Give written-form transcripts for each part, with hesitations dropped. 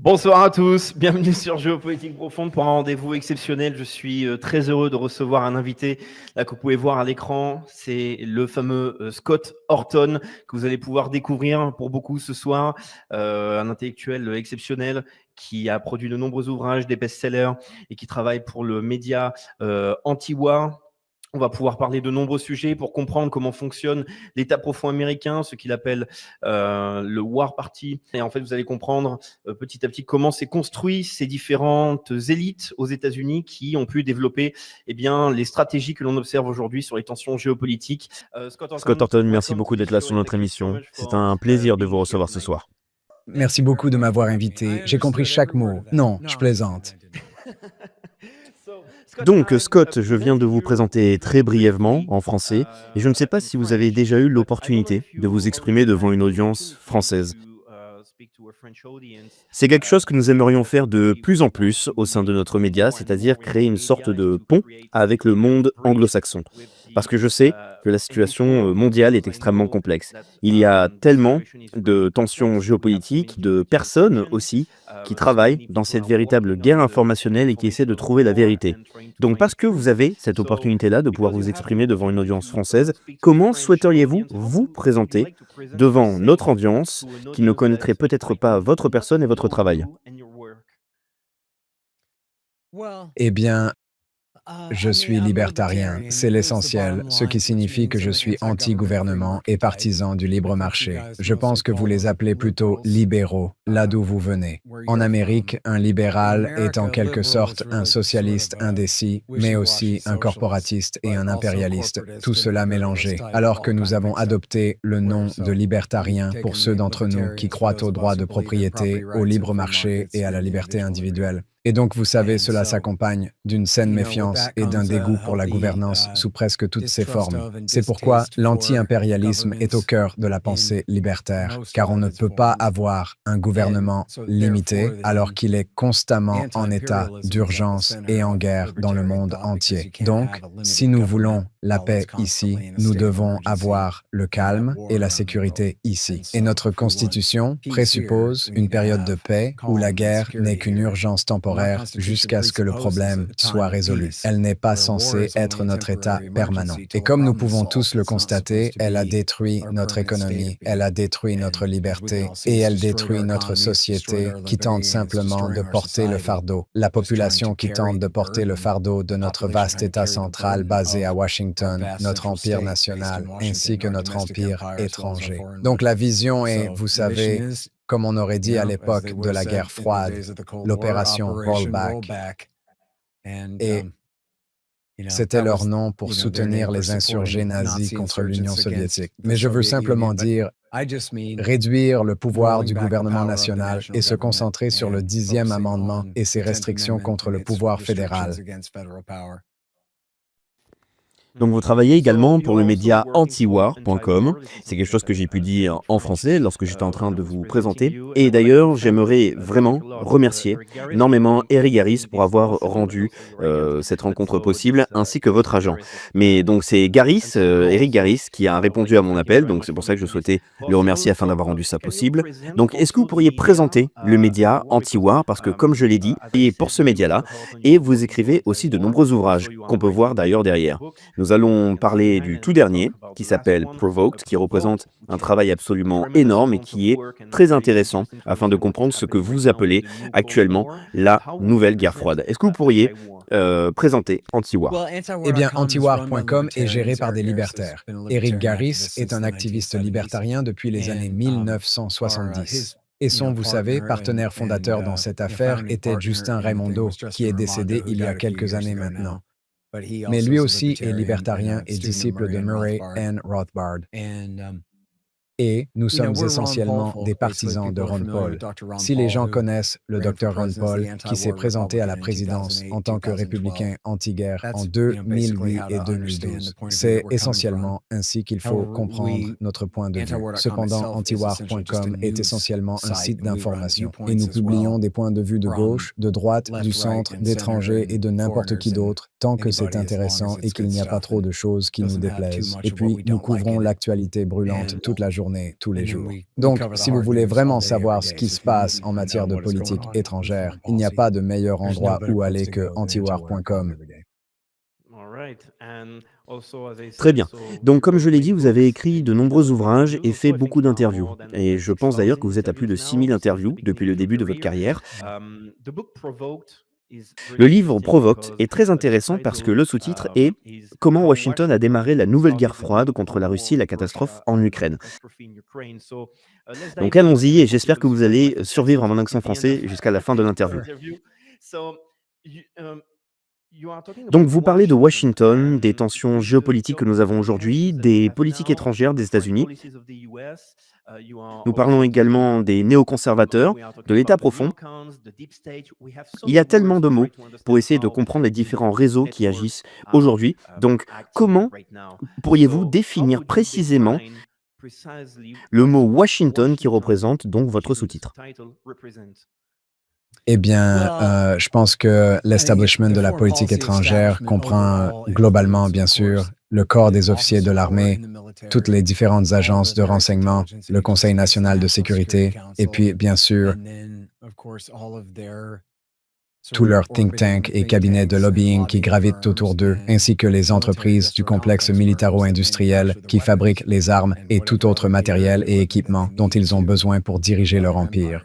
Bonsoir à tous, bienvenue sur Géopolitique Profonde pour un rendez-vous exceptionnel. Je suis très heureux de recevoir un invité là que vous pouvez voir à l'écran. C'est le fameux Scott Horton que vous allez pouvoir découvrir pour beaucoup ce soir. Un intellectuel exceptionnel qui a produit de nombreux ouvrages, des best-sellers et qui travaille pour le média Anti-War. On va pouvoir parler de nombreux sujets pour comprendre comment fonctionne l'État profond américain, ce qu'il appelle le War Party. Et en fait, vous allez comprendre petit à petit comment s'est construit ces différentes élites aux États-Unis qui ont pu développer les stratégies que l'on observe aujourd'hui sur les tensions géopolitiques. Scott Horton, merci beaucoup d'être là sur notre émission. C'est un plaisir de vous recevoir ce soir. Merci beaucoup de m'avoir invité. J'ai compris chaque mot. Non, je plaisante. Donc, Scott, je viens de vous présenter très brièvement en français, et je ne sais pas si vous avez déjà eu l'opportunité de vous exprimer devant une audience française. C'est quelque chose que nous aimerions faire de plus en plus au sein de notre média, c'est-à-dire créer une sorte de pont avec le monde anglo-saxon. Parce que je sais que la situation mondiale est extrêmement complexe. Il y a tellement de tensions géopolitiques, de personnes aussi qui travaillent dans cette véritable guerre informationnelle et qui essaient de trouver la vérité. Donc parce que vous avez cette opportunité-là de pouvoir vous exprimer devant une audience française, comment souhaiteriez-vous vous présenter devant notre audience qui ne connaîtrait peut-être pas votre personne et votre travail? Eh bien, je suis libertarien, c'est l'essentiel, ce qui signifie que je suis anti-gouvernement et partisan du libre marché. Je pense que vous les appelez plutôt libéraux, là d'où vous venez. En Amérique, un libéral est en quelque sorte un socialiste indécis, mais aussi un corporatiste et un impérialiste, tout cela mélangé, alors que nous avons adopté le nom de libertarien pour ceux d'entre nous qui croient au droit de propriété, au libre marché et à la liberté individuelle. Et donc, vous savez, cela s'accompagne d'une saine méfiance et d'un dégoût pour la gouvernance sous presque toutes ses formes. C'est pourquoi l'anti-impérialisme est au cœur de la pensée libertaire, car on ne peut pas avoir un gouvernement limité alors qu'il est constamment en état d'urgence et en guerre dans le monde entier. Donc, si nous voulons la paix ici, nous devons avoir le calme et la sécurité ici. Et notre Constitution présuppose une période de paix où la guerre n'est qu'une urgence temporaire jusqu'à ce que le problème soit résolu. Elle n'est pas censée être notre état permanent. Et comme nous pouvons tous le constater, elle a détruit notre économie, elle a détruit notre liberté et elle détruit notre société qui tente simplement de porter le fardeau. La population qui tente de porter le fardeau de notre vaste état central basé à Washington, notre empire national, ainsi que notre empire étranger. Donc la vision est, vous savez, comme on aurait dit à l'époque de la guerre froide, l'opération Rollback. Et c'était leur nom pour soutenir les insurgés nazis contre l'Union soviétique. Mais je veux simplement dire, réduire le pouvoir du gouvernement national et se concentrer sur le 10e amendement et ses restrictions contre le pouvoir fédéral. Donc vous travaillez également pour le média antiwar.com. C'est quelque chose que j'ai pu dire en français lorsque j'étais en train de vous présenter. Et d'ailleurs, j'aimerais vraiment remercier énormément Eric Garris pour avoir rendu cette rencontre possible, ainsi que votre agent. Mais donc c'est Garris, Eric Garris, qui a répondu à mon appel, donc c'est pour ça que je souhaitais le remercier afin d'avoir rendu ça possible. Donc est-ce que vous pourriez présenter le média Antiwar, parce que comme je l'ai dit, et pour ce média-là, et vous écrivez aussi de nombreux ouvrages qu'on peut voir d'ailleurs derrière. Nous allons parler du tout dernier, qui s'appelle Provoked, qui représente un travail absolument énorme et qui est très intéressant afin de comprendre ce que vous appelez actuellement la nouvelle guerre froide. Est-ce que vous pourriez présenter Antiwar? Eh bien, antiwar.com est géré par des libertaires. Eric Garris est un activiste libertarien depuis les années 1970. Et son, vous savez, partenaire fondateur dans cette affaire était Justin Raimondo, qui est décédé il y a quelques années maintenant. Mais lui aussi est libertarien et disciple de Murray N. Rothbard. Et nous sommes essentiellement des partisans de Ron Paul. Si les gens connaissent le Dr Ron Paul, qui s'est présenté à la présidence en tant que républicain anti-guerre en 2008 et 2012, c'est essentiellement ainsi qu'il faut comprendre notre point de vue. Cependant, antiwar.com est essentiellement un site d'information et nous publions des points de vue de gauche, de droite, du centre, d'étrangers et de n'importe qui d'autre, tant que c'est intéressant et qu'il n'y a pas trop de choses qui nous déplaisent. Et puis, nous couvrons l'actualité brûlante toute la journée journée, tous les jours. Donc, si vous voulez vraiment savoir ce qui se passe en matière de politique étrangère, il n'y a pas de meilleur endroit où aller que antiwar.com. Très bien. Donc, comme je l'ai dit, vous avez écrit de nombreux ouvrages et fait beaucoup d'interviews. Et je pense d'ailleurs que vous êtes à plus de 6000 interviews depuis le début de votre carrière. Le livre Provoked est très intéressant parce que le sous-titre est Comment Washington a démarré la nouvelle guerre froide contre la Russie et la catastrophe en Ukraine. Donc allons-y et j'espère que vous allez survivre à mon accent français jusqu'à la fin de l'interview. Donc vous parlez de Washington, des tensions géopolitiques que nous avons aujourd'hui, des politiques étrangères des États-Unis. Nous parlons également des néoconservateurs, de l'État profond. Il y a tellement de mots pour essayer de comprendre les différents réseaux qui agissent aujourd'hui. Donc comment pourriez-vous définir précisément le mot Washington qui représente donc votre sous-titre? Eh bien, je pense que l'establishment de la politique étrangère comprend globalement, bien sûr, le corps des officiers de l'armée, toutes les différentes agences de renseignement, le Conseil national de sécurité, et puis, bien sûr, tous leurs think tanks et cabinets de lobbying qui gravitent autour d'eux, ainsi que les entreprises du complexe militaro-industriel qui fabriquent les armes et tout autre matériel et équipement dont ils ont besoin pour diriger leur empire.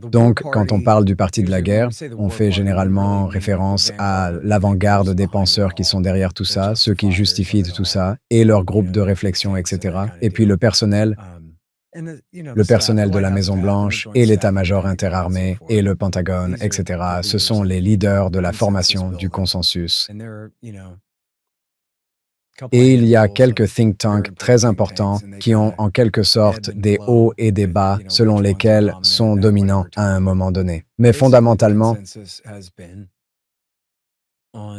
Donc, quand on parle du parti de la guerre, on fait généralement référence à l'avant-garde des penseurs qui sont derrière tout ça, ceux qui justifient tout ça, et leur groupe de réflexion, etc. Et puis le personnel de la Maison-Blanche et l'état-major interarmé et le Pentagone, etc. Ce sont les leaders de la formation du consensus. Et il y a quelques think tanks très importants qui ont en quelque sorte des hauts et des bas selon lesquels sont dominants à un moment donné. Mais fondamentalement,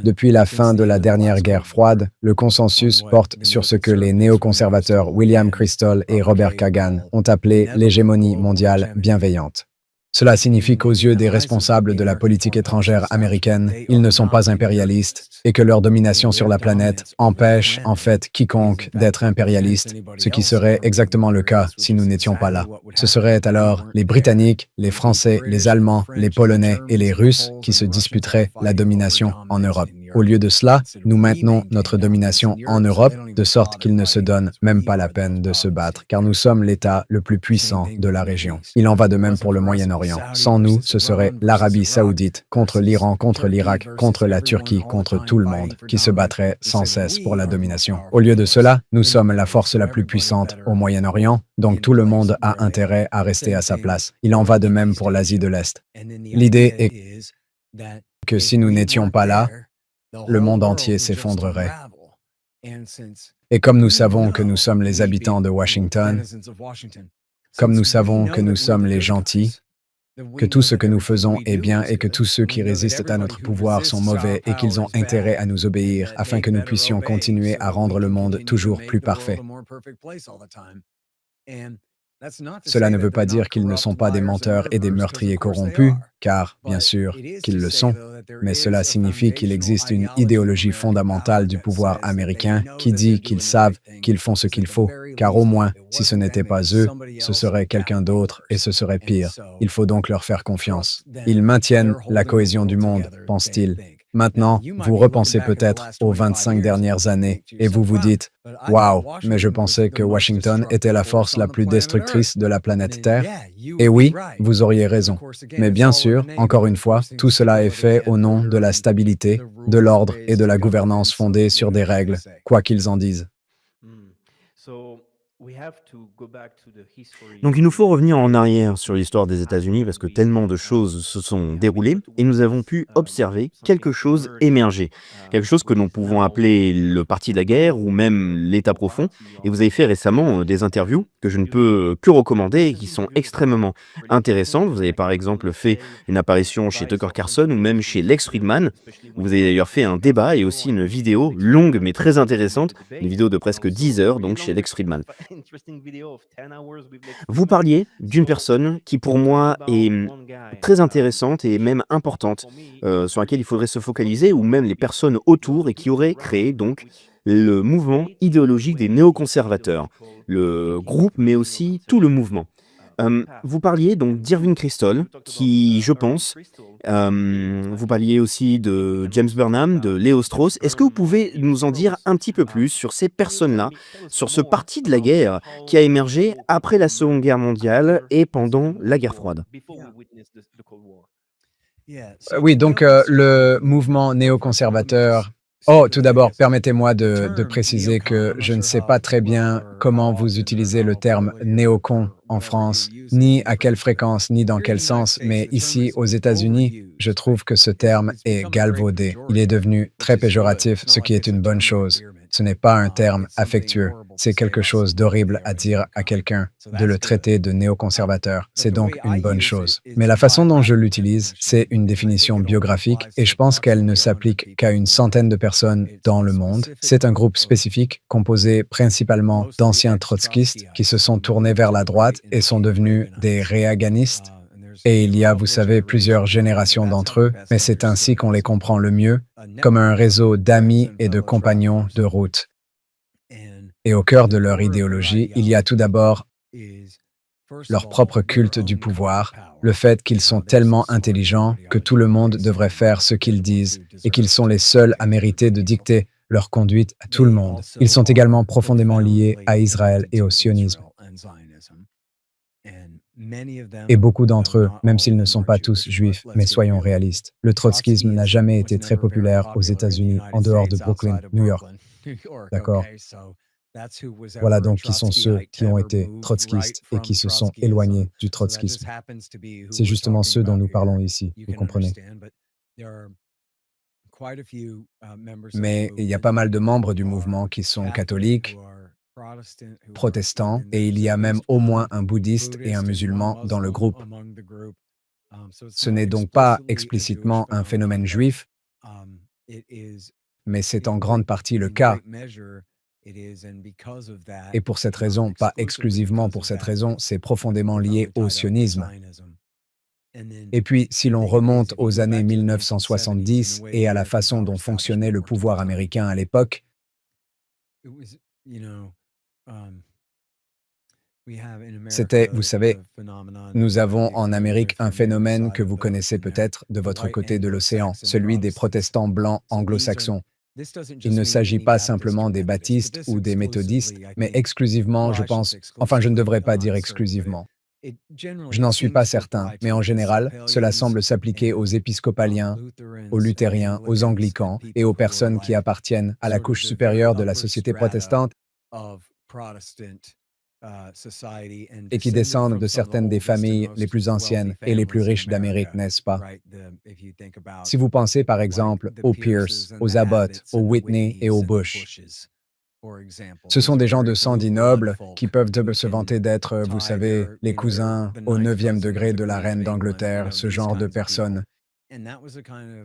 depuis la fin de la dernière guerre froide, le consensus porte sur ce que les néoconservateurs William Kristol et Robert Kagan ont appelé l'hégémonie mondiale bienveillante. Cela signifie qu'aux yeux des responsables de la politique étrangère américaine, ils ne sont pas impérialistes et que leur domination sur la planète empêche en fait quiconque d'être impérialiste, ce qui serait exactement le cas si nous n'étions pas là. Ce seraient alors les Britanniques, les Français, les Allemands, les Polonais et les Russes qui se disputeraient la domination en Europe. Au lieu de cela, nous maintenons notre domination en Europe, de sorte qu'ils ne se donnent même pas la peine de se battre, car nous sommes l'État le plus puissant de la région. Il en va de même pour le Moyen-Orient. Sans nous, ce serait l'Arabie saoudite contre l'Iran, contre l'Irak, contre la Turquie, contre tout le monde, qui se battrait sans cesse pour la domination. Au lieu de cela, nous sommes la force la plus puissante au Moyen-Orient, donc tout le monde a intérêt à rester à sa place. Il en va de même pour l'Asie de l'Est. L'idée est que si nous n'étions pas là, le monde entier s'effondrerait. Et comme nous savons que nous sommes les habitants de Washington, comme nous savons que nous sommes les gentils, que tout ce que nous faisons est bien et que tous ceux qui résistent à notre pouvoir sont mauvais et qu'ils ont intérêt à nous obéir afin que nous puissions continuer à rendre le monde toujours plus parfait. Cela ne veut pas dire qu'ils ne sont pas des menteurs et des meurtriers corrompus, car, bien sûr, qu'ils le sont, mais cela signifie qu'il existe une idéologie fondamentale du pouvoir américain qui dit qu'ils savent qu'ils font ce qu'il faut, car au moins, si ce n'était pas eux, ce serait quelqu'un d'autre et ce serait pire. Il faut donc leur faire confiance. Ils maintiennent la cohésion du monde, pense-t-il. Maintenant, vous repensez peut-être aux 25 dernières années et vous vous dites « Waouh, mais je pensais que Washington était la force la plus destructrice de la planète Terre. » Et oui, vous auriez raison. Mais bien sûr, encore une fois, tout cela est fait au nom de la stabilité, de l'ordre et de la gouvernance fondée sur des règles, quoi qu'ils en disent. Donc il nous faut revenir en arrière sur l'histoire des États-Unis parce que tellement de choses se sont déroulées et nous avons pu observer quelque chose émerger. Quelque chose que nous pouvons appeler le parti de la guerre ou même l'État profond. Et vous avez fait récemment des interviews que je ne peux que recommander et qui sont extrêmement intéressantes. Vous avez par exemple fait une apparition chez Tucker Carlson ou même chez Lex Fridman. Vous avez d'ailleurs fait un débat et aussi une vidéo longue mais très intéressante, une vidéo de presque 10 heures donc chez Lex Fridman. Vous parliez d'une personne qui pour moi est très intéressante et même importante, sur laquelle il faudrait se focaliser ou même les personnes autour et qui auraient créé donc le mouvement idéologique des néoconservateurs, le groupe, mais aussi tout le mouvement. Vous parliez donc d'Irving Kristol, qui, je pense, vous parliez aussi de James Burnham, de Léo Strauss. Est-ce que vous pouvez nous en dire un petit peu plus sur ces personnes-là, sur ce parti de la guerre qui a émergé après la Seconde Guerre mondiale et pendant la guerre froide? Oui, donc le mouvement néoconservateur. Oh, tout d'abord, permettez-moi de préciser que je ne sais pas très bien comment vous utilisez le terme néocon en France, ni à quelle fréquence, ni dans quel sens, mais ici, aux États-Unis, je trouve que ce terme est galvaudé. Il est devenu très péjoratif, ce qui est une bonne chose. Ce n'est pas un terme affectueux. C'est quelque chose d'horrible à dire à quelqu'un, de le traiter de néoconservateur. C'est donc une bonne chose. Mais la façon dont je l'utilise, c'est une définition biographique et je pense qu'elle ne s'applique qu'à une centaine de personnes dans le monde. C'est un groupe spécifique composé principalement d'anciens trotskistes qui se sont tournés vers la droite et sont devenus des réaganistes. Et il y a, vous savez, plusieurs générations d'entre eux, mais c'est ainsi qu'on les comprend le mieux, comme un réseau d'amis et de compagnons de route. Et au cœur de leur idéologie, il y a tout d'abord leur propre culte du pouvoir, le fait qu'ils sont tellement intelligents que tout le monde devrait faire ce qu'ils disent et qu'ils sont les seuls à mériter de dicter leur conduite à tout le monde. Ils sont également profondément liés à Israël et au sionisme. Et beaucoup d'entre eux, même s'ils ne sont pas tous juifs, mais soyons réalistes, le trotskisme n'a jamais été très populaire aux États-Unis en dehors de Brooklyn, New York. D'accord? Voilà donc qui sont ceux qui ont été trotskistes et qui se sont éloignés du trotskisme. C'est justement ceux dont nous parlons ici, vous comprenez? Mais il y a pas mal de membres du mouvement qui sont catholiques, protestants, et il y a même au moins un bouddhiste et un musulman dans le groupe. Ce n'est donc pas explicitement un phénomène juif, mais c'est en grande partie le cas. Et pour cette raison, pas exclusivement pour cette raison, c'est profondément lié au sionisme. Et puis, si l'on remonte aux années 1970 et à la façon dont fonctionnait le pouvoir américain à l'époque, c'était, vous savez, nous avons en Amérique un phénomène que vous connaissez peut-être de votre côté de l'océan, celui des protestants blancs anglo-saxons. Il ne s'agit pas simplement des baptistes ou des méthodistes, mais exclusivement, je pense, enfin je ne devrais pas dire exclusivement. Je n'en suis pas certain, mais en général, cela semble s'appliquer aux épiscopaliens, aux luthériens, aux anglicans et aux personnes qui appartiennent à la couche supérieure de la société protestante et qui descendent de certaines des familles les plus anciennes et les plus riches d'Amérique, n'est-ce pas? Si vous pensez par exemple aux Pierce, aux Abbott, aux Whitney et aux Bush, ce sont des gens de sang dit noble qui peuvent se vanter d'être, vous savez, les cousins au 9e degré de la reine d'Angleterre, ce genre de personnes.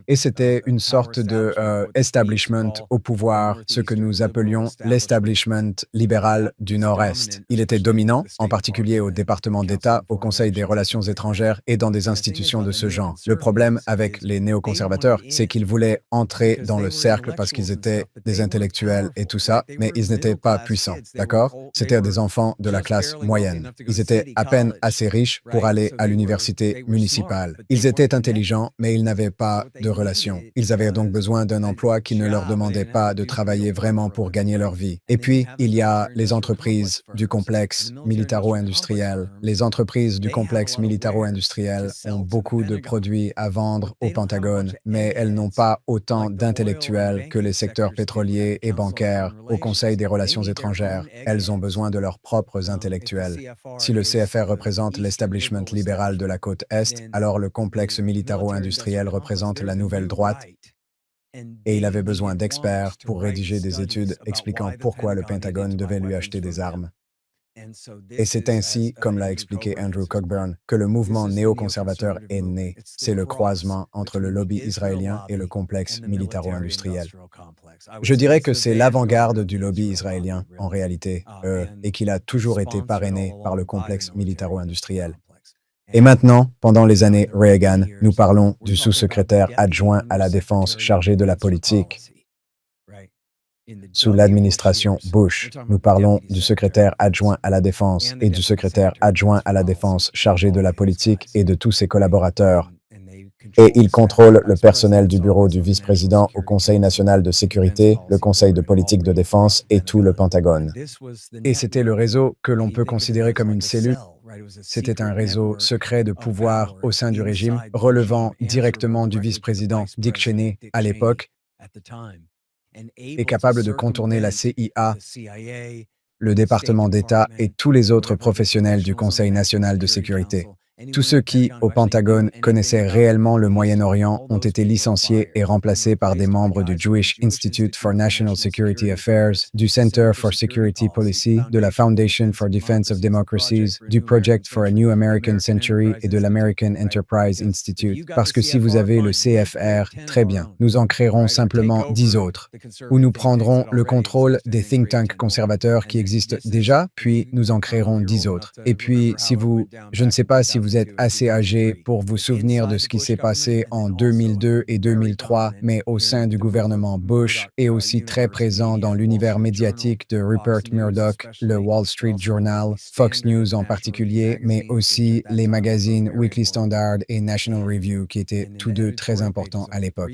Et c'était une sorte de establishment au pouvoir, ce que nous appelions l'establishment libéral du Nord-Est. Il était dominant, en particulier au département d'État, au Conseil des relations étrangères et dans des institutions de ce genre. Le problème avec les néoconservateurs, c'est qu'ils voulaient entrer dans le cercle parce qu'ils étaient des intellectuels et tout ça, mais ils n'étaient pas puissants, d'accord? C'était des enfants de la classe moyenne. Ils étaient à peine assez riches pour aller à l'université municipale. Ils étaient intelligents, mais ils n'avaient pas de relations. Ils avaient donc besoin d'un emploi qui ne leur demandait pas de travailler vraiment pour gagner leur vie. Et puis, il y a les entreprises du complexe militaro-industriel. Les entreprises du complexe militaro-industriel ont beaucoup de produits à vendre au Pentagone, mais elles n'ont pas autant d'intellectuels que les secteurs pétroliers et bancaires au Conseil des relations étrangères. Elles ont besoin de leurs propres intellectuels. Si le CFR représente l'establishment libéral de la côte Est, alors le complexe militaro-industriel représente la nouvelle droite et il avait besoin d'experts pour rédiger des études expliquant pourquoi le Pentagone devait lui acheter des armes. Et c'est ainsi, comme l'a expliqué Andrew Cockburn, que le mouvement néoconservateur est né. C'est le croisement entre le lobby israélien et le complexe militaro-industriel. Je dirais que c'est l'avant-garde du lobby israélien, en réalité, et qu'il a toujours été parrainé par le complexe militaro-industriel. Et maintenant, pendant les années Reagan, nous parlons du sous-secrétaire adjoint à la défense chargé de la politique. Sous l'administration Bush, nous parlons du secrétaire adjoint à la Défense et du secrétaire adjoint à la Défense chargé de la politique et de tous ses collaborateurs. Et ils contrôlent le personnel du bureau du vice-président au Conseil national de sécurité, le Conseil de politique de défense et tout le Pentagone. Et c'était le réseau que l'on peut considérer comme une cellule. C'était un réseau secret de pouvoir au sein du régime, relevant directement du vice-président Dick Cheney à l'époque, et capable de contourner la CIA, le département d'État et tous les autres professionnels du Conseil national de sécurité. Tous ceux qui, au Pentagone, connaissaient réellement le Moyen-Orient ont été licenciés et remplacés par des membres du Jewish Institute for National Security Affairs, du Center for Security Policy, de la Foundation for Defense of Democracies, du Project for a New American Century et de l'American Enterprise Institute. Parce que si vous avez le CFR, très bien, nous en créerons simplement 10 autres, où nous prendrons le contrôle des think tanks conservateurs qui existent déjà, puis nous en créerons 10 autres. Et puis, je ne sais pas si vous êtes assez âgé pour vous souvenir de ce qui s'est passé en 2002 et 2003, mais au sein du gouvernement Bush et aussi très présent dans l'univers médiatique de Rupert Murdoch, le Wall Street Journal, Fox News en particulier, mais aussi les magazines Weekly Standard et National Review qui étaient tous deux très importants à l'époque.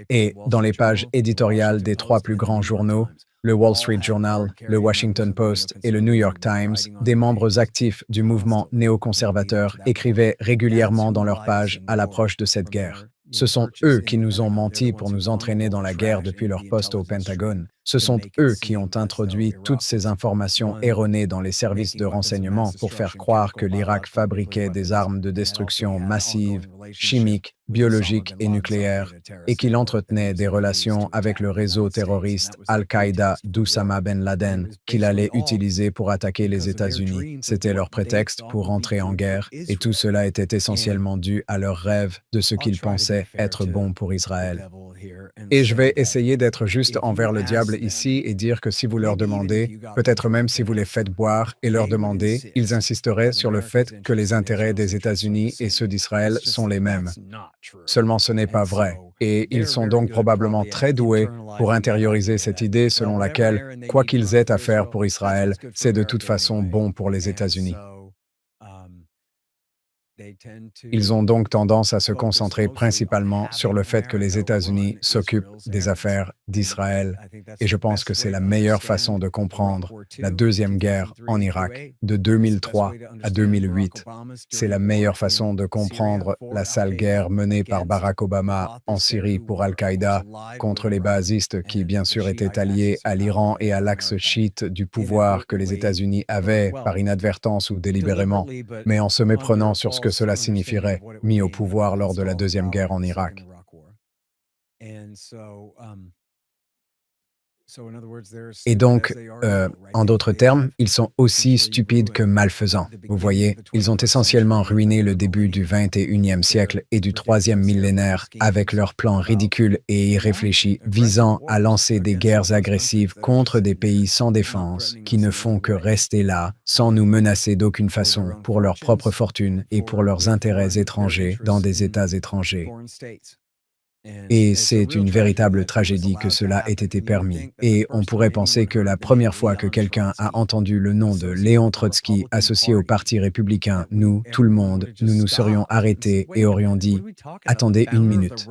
Et dans les pages éditoriales des 3 plus grands journaux, le Wall Street Journal, le Washington Post et le New York Times, des membres actifs du mouvement néoconservateur écrivaient régulièrement dans leurs pages à l'approche de cette guerre. Ce sont eux qui nous ont menti pour nous entraîner dans la guerre depuis leur poste au Pentagone. Ce sont eux qui ont introduit toutes ces informations erronées dans les services de renseignement pour faire croire que l'Irak fabriquait des armes de destruction massive, chimiques, biologiques et nucléaires, et qu'il entretenait des relations avec le réseau terroriste Al-Qaïda d'Oussama Ben Laden, qu'il allait utiliser pour attaquer les États-Unis. C'était leur prétexte pour entrer en guerre, et tout cela était essentiellement dû à leur rêve de ce qu'ils pensaient être bon pour Israël. Et je vais essayer d'être juste envers le diable ici et dire que si vous leur demandez, peut-être même si vous les faites boire et leur demandez, ils insisteraient sur le fait que les intérêts des États-Unis et ceux d'Israël sont les mêmes. Seulement ce n'est pas vrai. Et ils sont donc probablement très doués pour intérioriser cette idée selon laquelle, quoi qu'ils aient à faire pour Israël, c'est de toute façon bon pour les États-Unis. Ils ont donc tendance à se concentrer principalement sur le fait que les États-Unis s'occupent des affaires d'Israël. Et je pense que c'est la meilleure façon de comprendre la Deuxième Guerre en Irak, de 2003 à 2008. C'est la meilleure façon de comprendre la sale guerre menée par Barack Obama en Syrie pour Al-Qaïda contre les basistes qui, bien sûr, étaient alliés à l'Iran et à l'axe chiite du pouvoir que les États-Unis avaient par inadvertance ou délibérément, mais en se méprenant sur ce que cela signifierait, mis au pouvoir lors de la Deuxième Guerre en Irak. Et donc, en d'autres termes, ils sont aussi stupides que malfaisants. Vous voyez, ils ont essentiellement ruiné le début du 21e siècle et du 3e millénaire avec leurs plans ridicules et irréfléchis visant à lancer des guerres agressives contre des pays sans défense qui ne font que rester là, sans nous menacer d'aucune façon pour leur propre fortune et pour leurs intérêts étrangers dans des États étrangers. Et c'est une véritable tragédie que cela ait été permis. Et on pourrait penser que la première fois que quelqu'un a entendu le nom de Léon Trotsky associé au Parti républicain, nous, tout le monde, nous nous serions arrêtés et aurions dit « Attendez une minute.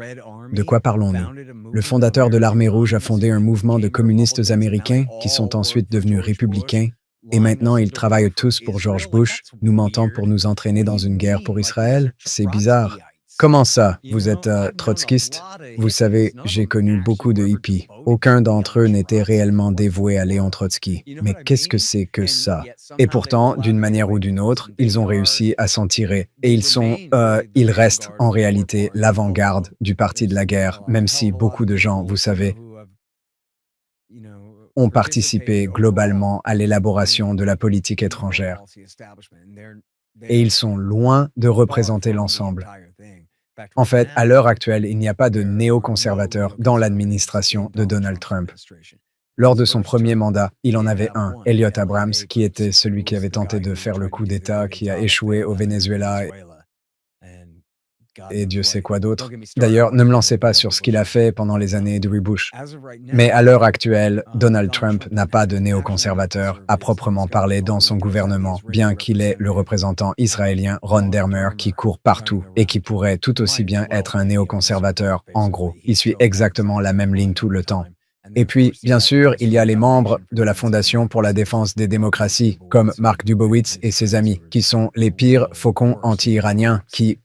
De quoi parlons-nous? Le fondateur de l'Armée rouge a fondé un mouvement de communistes américains qui sont ensuite devenus républicains. Et maintenant, ils travaillent tous pour George Bush, nous mentant pour nous entraîner dans une guerre pour Israël? C'est bizarre. Comment ça, vous êtes trotskiste? Vous savez, j'ai connu beaucoup de hippies. Aucun d'entre eux n'était réellement dévoué à Léon Trotsky. Mais qu'est-ce que c'est que ça? Et pourtant, d'une manière ou d'une autre, ils ont réussi à s'en tirer. Et ils restent en réalité l'avant-garde du parti de la guerre, même si beaucoup de gens, vous savez, ont participé globalement à l'élaboration de la politique étrangère. Et ils sont loin de représenter l'ensemble. En fait, à l'heure actuelle, il n'y a pas de néoconservateurs dans l'administration de Donald Trump. Lors de son premier mandat, il en avait un, Elliott Abrams, qui était celui qui avait tenté de faire le coup d'État, qui a échoué au Venezuela. et Dieu sait quoi d'autre. D'ailleurs, ne me lancez pas sur ce qu'il a fait pendant les années de Bush. Mais à l'heure actuelle, Donald Trump n'a pas de néoconservateur à proprement parler dans son gouvernement, bien qu'il ait le représentant israélien Ron Dermer qui court partout et qui pourrait tout aussi bien être un néoconservateur. En gros, il suit exactement la même ligne tout le temps. Et puis, bien sûr, il y a les membres de la Fondation pour la défense des démocraties, comme Mark Dubowitz et ses amis, qui sont les pires faucons anti-iraniens qui,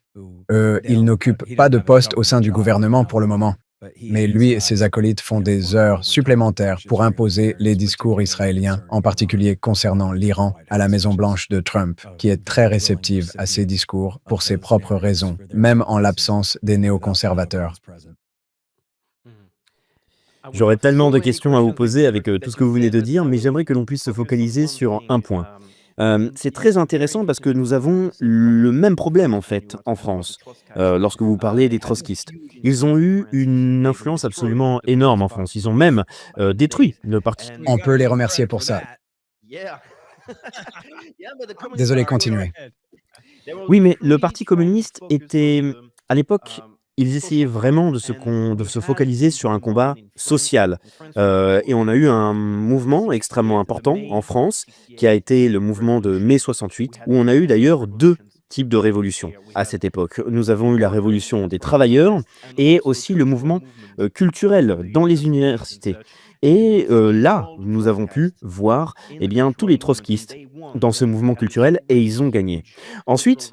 ils n'occupent pas de poste au sein du gouvernement pour le moment. Mais lui et ses acolytes font des heures supplémentaires pour imposer les discours israéliens, en particulier concernant l'Iran, à la Maison-Blanche de Trump, qui est très réceptive à ces discours pour ses propres raisons, même en l'absence des néoconservateurs. J'aurais tellement de questions à vous poser avec tout ce que vous venez de dire, mais j'aimerais que l'on puisse se focaliser sur un point. C'est très intéressant parce que nous avons le même problème en fait en France, lorsque vous parlez des trotskistes. Ils ont eu une influence absolument énorme en France. Ils ont même détruit le parti. On peut les remercier pour ça. Désolé, continuez. Oui, mais le Parti communiste était, à l'époque, ils essayaient vraiment de se focaliser sur un combat social. Et on a eu un mouvement extrêmement important en France, qui a été le mouvement de mai 68, où on a eu d'ailleurs deux types de révolutions à cette époque. Nous avons eu la révolution des travailleurs et aussi le mouvement culturel dans les universités. Et là, nous avons pu voir eh bien, tous les trotskistes dans ce mouvement culturel et ils ont gagné. Ensuite,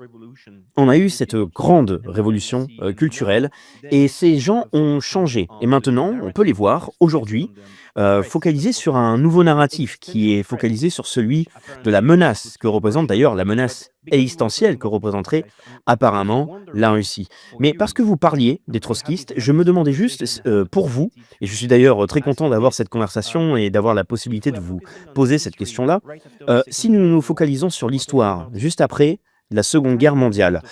on a eu cette grande révolution culturelle et ces gens ont changé. Et maintenant, on peut les voir aujourd'hui focalisés sur un nouveau narratif qui est focalisé sur celui de la menace que représente d'ailleurs la menace existentielle que représenterait apparemment la Russie. Mais parce que vous parliez des trotskistes, je me demandais juste pour vous, et je suis d'ailleurs très content d'avoir cette conversation et d'avoir la possibilité de vous poser cette question-là, si nous nous focalisons sur l'histoire juste après la Seconde Guerre mondiale.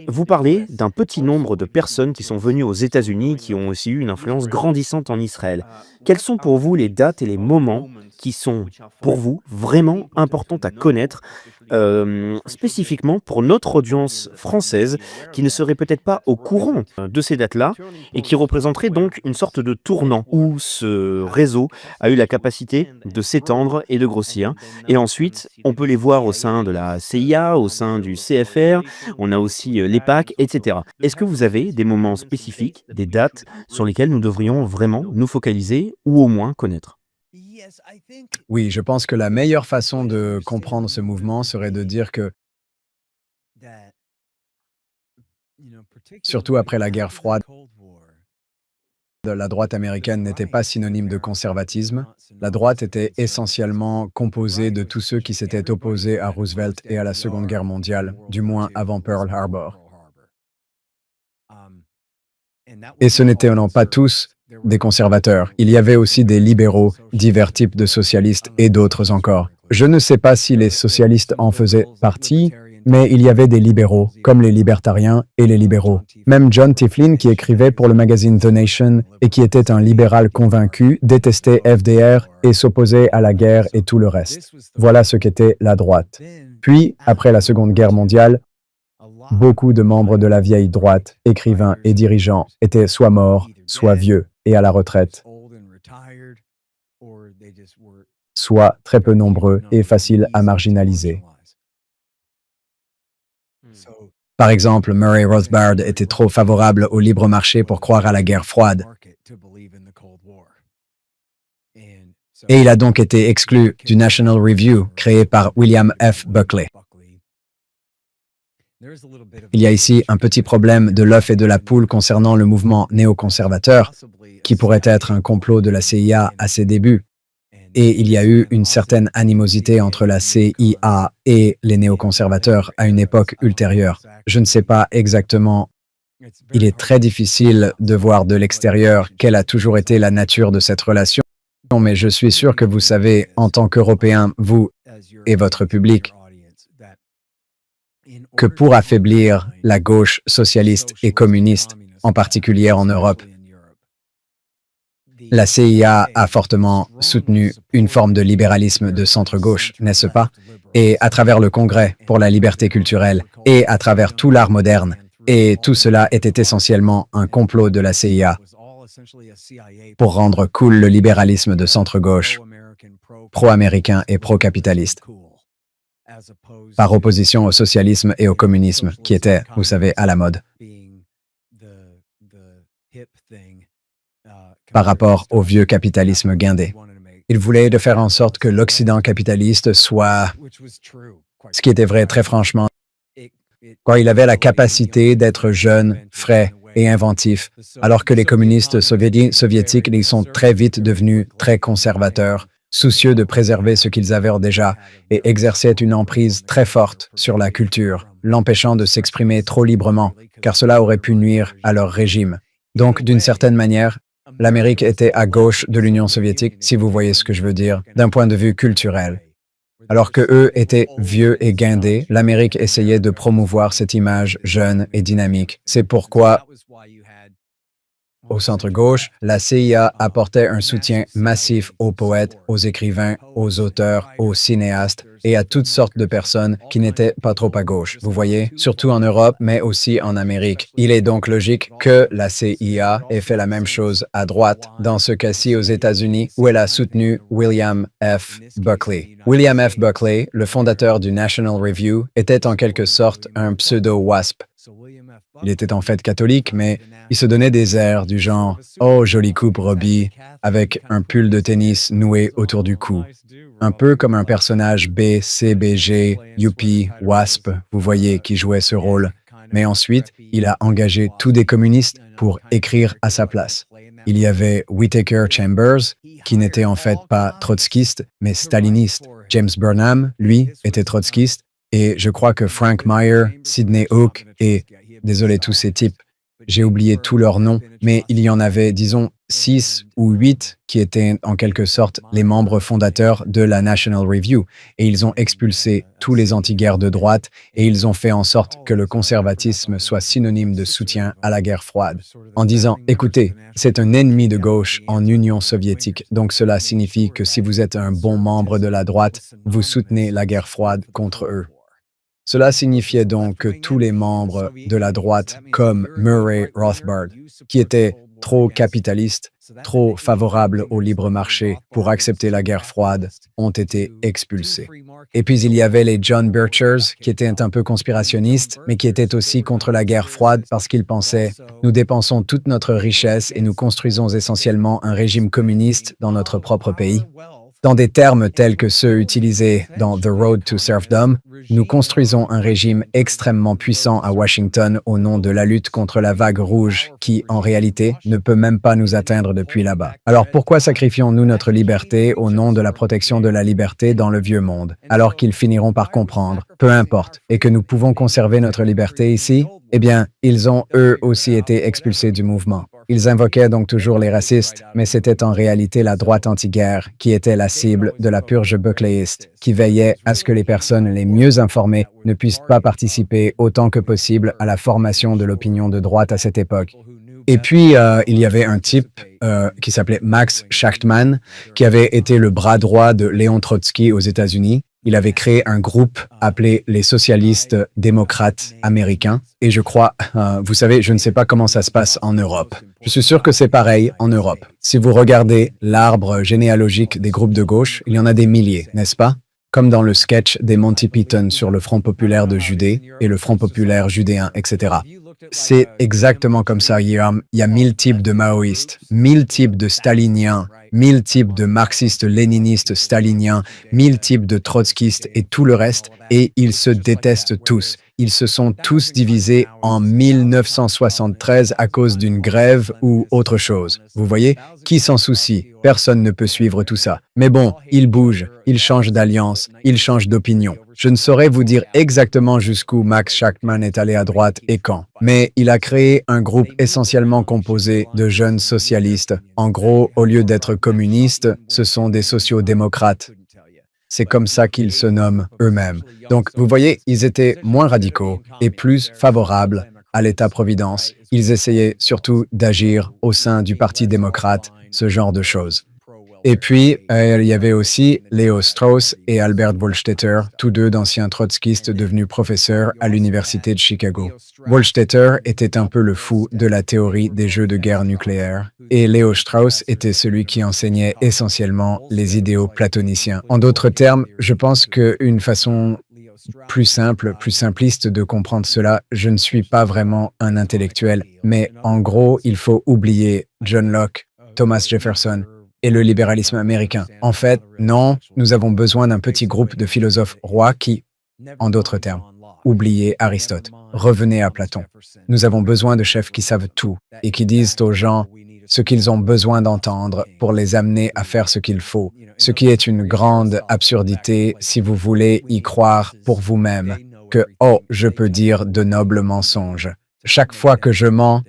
Vous parlez d'un petit nombre de personnes qui sont venues aux États-Unis, qui ont aussi eu une influence grandissante en Israël. Quelles sont pour vous les dates et les moments qui sont pour vous vraiment importants à connaître, spécifiquement pour notre audience française qui ne serait peut-être pas au courant de ces dates-là et qui représenterait donc une sorte de tournant où ce réseau a eu la capacité de s'étendre et de grossir. Et ensuite, on peut les voir au sein de la CIA, au sein du CFR, on a aussi l'EPAC, etc. Est-ce que vous avez des moments spécifiques, des dates sur lesquelles nous devrions vraiment nous focaliser ou au moins connaître? Oui, je pense que la meilleure façon de comprendre ce mouvement serait de dire que, surtout après la guerre froide, la droite américaine n'était pas synonyme de conservatisme. La droite était essentiellement composée de tous ceux qui s'étaient opposés à Roosevelt et à la Seconde Guerre mondiale, du moins avant Pearl Harbor. Et ce n'étaient non pas tous des conservateurs. Il y avait aussi des libéraux, divers types de socialistes et d'autres encore. Je ne sais pas si les socialistes en faisaient partie, mais il y avait des libéraux, comme les libertariens et les libéraux. Même John Tiflin, qui écrivait pour le magazine The Nation et qui était un libéral convaincu, détestait FDR et s'opposait à la guerre et tout le reste. Voilà ce qu'était la droite. Puis, après la Seconde Guerre mondiale, beaucoup de membres de la vieille droite, écrivains et dirigeants, étaient soit morts, soit vieux et à la retraite, soit très peu nombreux et faciles à marginaliser. Par exemple, Murray Rothbard était trop favorable au libre marché pour croire à la guerre froide. Et il a donc été exclu du National Review, créé par William F. Buckley. Il y a ici un petit problème de l'œuf et de la poule concernant le mouvement néoconservateur, qui pourrait être un complot de la CIA à ses débuts. Et il y a eu une certaine animosité entre la CIA et les néoconservateurs à une époque ultérieure. Je ne sais pas exactement. Il est très difficile de voir de l'extérieur quelle a toujours été la nature de cette relation, mais je suis sûr que vous savez, en tant qu'Européens, vous et votre public, que pour affaiblir la gauche socialiste et communiste, en particulier en Europe, la CIA a fortement soutenu une forme de libéralisme de centre-gauche, n'est-ce pas? Et à travers le Congrès pour la liberté culturelle et à travers tout l'art moderne, Et tout cela était essentiellement un complot de la CIA pour rendre cool le libéralisme de centre-gauche, pro-américain et pro-capitaliste, par opposition au socialisme et au communisme, qui étaient, vous savez, à la mode, par rapport au vieux capitalisme guindé. Il voulait de faire en sorte que l'Occident capitaliste soit, ce qui était vrai très franchement, quand il avait la capacité d'être jeune, frais et inventif, alors que les communistes soviétiques, ils sont très vite devenus très conservateurs, soucieux de préserver ce qu'ils avaient déjà et exerçaient une emprise très forte sur la culture, l'empêchant de s'exprimer trop librement, car cela aurait pu nuire à leur régime. Donc, d'une certaine manière, l'Amérique était à gauche de l'Union soviétique, si vous voyez ce que je veux dire, d'un point de vue culturel. Alors que eux étaient vieux et guindés, l'Amérique essayait de promouvoir cette image jeune et dynamique. C'est pourquoi, au centre-gauche, la CIA apportait un soutien massif aux poètes, aux écrivains, aux auteurs, aux cinéastes et à toutes sortes de personnes qui n'étaient pas trop à gauche. Vous voyez, surtout en Europe, mais aussi en Amérique. Il est donc logique que la CIA ait fait la même chose à droite, dans ce cas-ci aux États-Unis, où elle a soutenu William F. Buckley. William F. Buckley, le fondateur du National Review, était en quelque sorte un pseudo-WASP. Il était en fait catholique, mais il se donnait des airs du genre « Oh, jolie coupe, Robbie », avec un pull de tennis noué autour du cou. Un peu comme un personnage B, C, B, G, Youpi, Wasp, vous voyez, qui jouait ce rôle. Mais ensuite, il a engagé tous des communistes pour écrire à sa place. Il y avait Whittaker Chambers, qui n'était en fait pas trotskiste, mais staliniste. James Burnham, lui, était trotskiste. Et je crois que Frank Meyer, Sidney Hook et, désolé tous ces types, j'ai oublié tous leurs noms, mais il y en avait, disons, 6 ou 8 qui étaient en quelque sorte les membres fondateurs de la National Review. Et ils ont expulsé tous les anti-guerres de droite et ils ont fait en sorte que le conservatisme soit synonyme de soutien à la guerre froide. En disant, écoutez, c'est un ennemi de gauche en Union soviétique, donc cela signifie que si vous êtes un bon membre de la droite, vous soutenez la guerre froide contre eux. Cela signifiait donc que tous les membres de la droite, comme Murray Rothbard, qui étaient trop capitalistes, trop favorables au libre marché pour accepter la guerre froide, ont été expulsés. Et puis il y avait les John Birchers, qui étaient un peu conspirationnistes, mais qui étaient aussi contre la guerre froide parce qu'ils pensaient « Nous dépensons toute notre richesse et nous construisons essentiellement un régime communiste dans notre propre pays ». Dans des termes tels que ceux utilisés dans The Road to Serfdom, nous construisons un régime extrêmement puissant à Washington au nom de la lutte contre la vague rouge qui, en réalité, ne peut même pas nous atteindre depuis là-bas. Alors pourquoi sacrifions-nous notre liberté au nom de la protection de la liberté dans le vieux monde, alors qu'ils finiront par comprendre, peu importe, et que nous pouvons conserver notre liberté ici? Eh bien, ils ont eux aussi été expulsés du mouvement. Ils invoquaient donc toujours les racistes, mais c'était en réalité la droite anti-guerre qui était la cible de la purge buckleyiste, qui veillait à ce que les personnes les mieux informées ne puissent pas participer autant que possible à la formation de l'opinion de droite à cette époque. Et puis, il y avait un type qui s'appelait Max Shachtman, qui avait été le bras droit de Léon Trotsky aux États-Unis. Il avait créé un groupe appelé les socialistes démocrates américains. Et je crois, vous savez, je ne sais pas comment ça se passe en Europe. Je suis sûr que c'est pareil en Europe. Si vous regardez l'arbre généalogique des groupes de gauche, il y en a des milliers, n'est-ce pas? Comme dans le sketch des Monty Python sur le Front populaire de Judée et le Front populaire judéen, etc. C'est exactement comme ça, Guillaume. Il y a 1000 types de maoïstes, 1000 types de staliniens, 1000 types de marxistes-léninistes staliniens, 1000 types de trotskistes et tout le reste, et ils se détestent tous. Ils se sont tous divisés en 1973 à cause d'une grève ou autre chose. Vous voyez? Qui s'en soucie? Personne ne peut suivre tout ça. Mais bon, ils bougent, ils changent d'alliance, ils changent d'opinion. Je ne saurais vous dire exactement jusqu'où Max Shachtman est allé à droite et quand, mais il a créé un groupe essentiellement composé de jeunes socialistes. En gros, au lieu d'être communistes, ce sont des sociaux-démocrates. C'est comme ça qu'ils se nomment eux-mêmes. Donc, vous voyez, ils étaient moins radicaux et plus favorables à l'État-providence. Ils essayaient surtout d'agir au sein du Parti démocrate, ce genre de choses. Et puis, il y avait aussi Leo Strauss et Albert Wohlstetter, tous deux d'anciens trotskistes devenus professeurs à l'Université de Chicago. Wohlstetter était un peu le fou de la théorie des jeux de guerre nucléaire, et Leo Strauss était celui qui enseignait essentiellement les idéaux platoniciens. En d'autres termes, je pense qu'une façon plus simple, plus simpliste de comprendre cela, je ne suis pas vraiment un intellectuel, mais en gros, il faut oublier John Locke, Thomas Jefferson et le libéralisme américain. En fait, non, nous avons besoin d'un petit groupe de philosophes rois qui, en d'autres termes, oubliez Aristote, revenez à Platon. Nous avons besoin de chefs qui savent tout et qui disent aux gens ce qu'ils ont besoin d'entendre pour les amener à faire ce qu'il faut, ce qui est une grande absurdité si vous voulez y croire pour vous-même, que, oh, je peux dire de nobles mensonges. Chaque fois que je mens,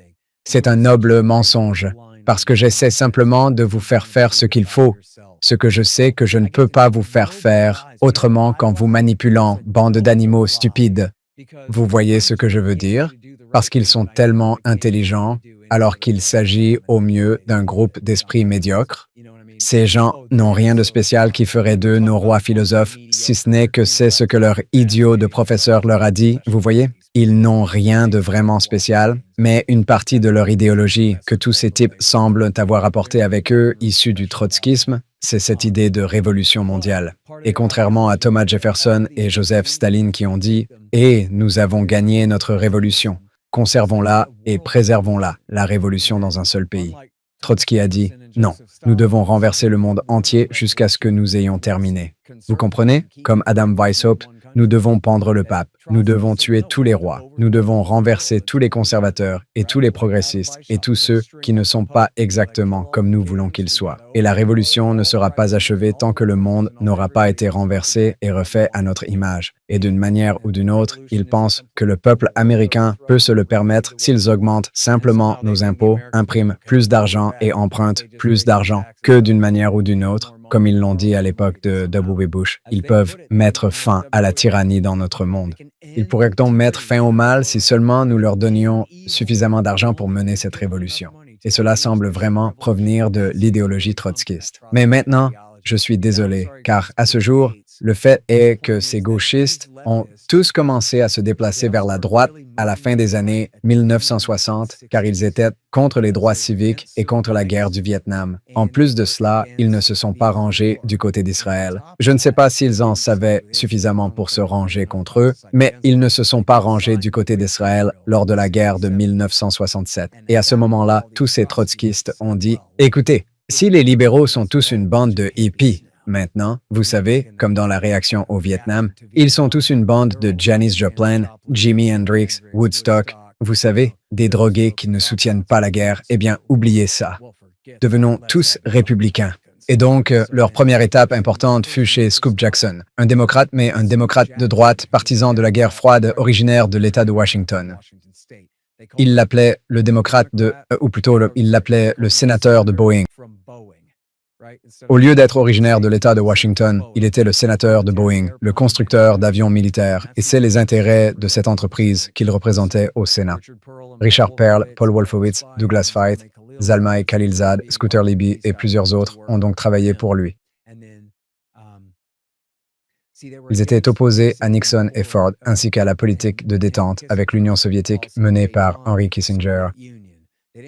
c'est un noble mensonge, parce que j'essaie simplement de vous faire faire ce qu'il faut, ce que je sais que je ne peux pas vous faire faire autrement qu'en vous manipulant, bande d'animaux stupides. Vous voyez ce que je veux dire? Parce qu'ils sont tellement intelligents, alors qu'il s'agit au mieux d'un groupe d'esprits médiocres. Ces gens n'ont rien de spécial qui ferait d'eux nos rois philosophes, si ce n'est que c'est ce que leur idiot de professeur leur a dit, vous voyez? Ils n'ont rien de vraiment spécial, mais une partie de leur idéologie que tous ces types semblent avoir apportée avec eux, issue du trotskisme, c'est cette idée de révolution mondiale. Et contrairement à Thomas Jefferson et Joseph Staline qui ont dit « Et nous avons gagné notre révolution, conservons-la et préservons-la, la révolution dans un seul pays ». Trotsky a dit « Non, nous devons renverser le monde entier jusqu'à ce que nous ayons terminé. » Vous comprenez? Comme Adam Weishaupt, nous devons pendre le pape, nous devons tuer tous les rois, nous devons renverser tous les conservateurs et tous les progressistes et tous ceux qui ne sont pas exactement comme nous voulons qu'ils soient. Et la révolution ne sera pas achevée tant que le monde n'aura pas été renversé et refait à notre image. Et d'une manière ou d'une autre, ils pensent que le peuple américain peut se le permettre s'ils augmentent simplement nos impôts, impriment plus d'argent et empruntent plus d'argent, que d'une manière ou d'une autre, comme ils l'ont dit à l'époque de W. Bush, ils peuvent mettre fin à la tyrannie dans notre monde. Ils pourraient donc mettre fin au mal si seulement nous leur donnions suffisamment d'argent pour mener cette révolution. Et cela semble vraiment provenir de l'idéologie trotskiste. Mais maintenant, je suis désolé, car à ce jour, le fait est que ces gauchistes ont tous commencé à se déplacer vers la droite à la fin des années 1960, car ils étaient contre les droits civiques et contre la guerre du Vietnam. En plus de cela, ils ne se sont pas rangés du côté d'Israël. Je ne sais pas s'ils en savaient suffisamment pour se ranger contre eux, mais ils ne se sont pas rangés du côté d'Israël lors de la guerre de 1967. Et à ce moment-là, tous ces trotskistes ont dit « Écoutez, si les libéraux sont tous une bande de hippies, maintenant, vous savez, comme dans la réaction au Vietnam, ils sont tous une bande de Janis Joplin, Jimi Hendrix, Woodstock, vous savez, des drogués qui ne soutiennent pas la guerre, eh bien, oubliez ça. Devenons tous républicains. » Et donc, leur première étape importante fut chez Scoop Jackson, un démocrate, mais un démocrate de droite, partisan de la guerre froide, originaire de l'État de Washington. Il l'appelait le démocrate ou plutôt, il l'appelait le sénateur de Boeing. Au lieu d'être originaire de l'État de Washington, il était le sénateur de Boeing, le constructeur d'avions militaires, et c'est les intérêts de cette entreprise qu'il représentait au Sénat. Richard Perle, Paul Wolfowitz, Douglas Feith, Zalmay Khalilzad, Scooter Libby et plusieurs autres ont donc travaillé pour lui. Ils étaient opposés à Nixon et Ford, ainsi qu'à la politique de détente avec l'Union soviétique menée par Henry Kissinger.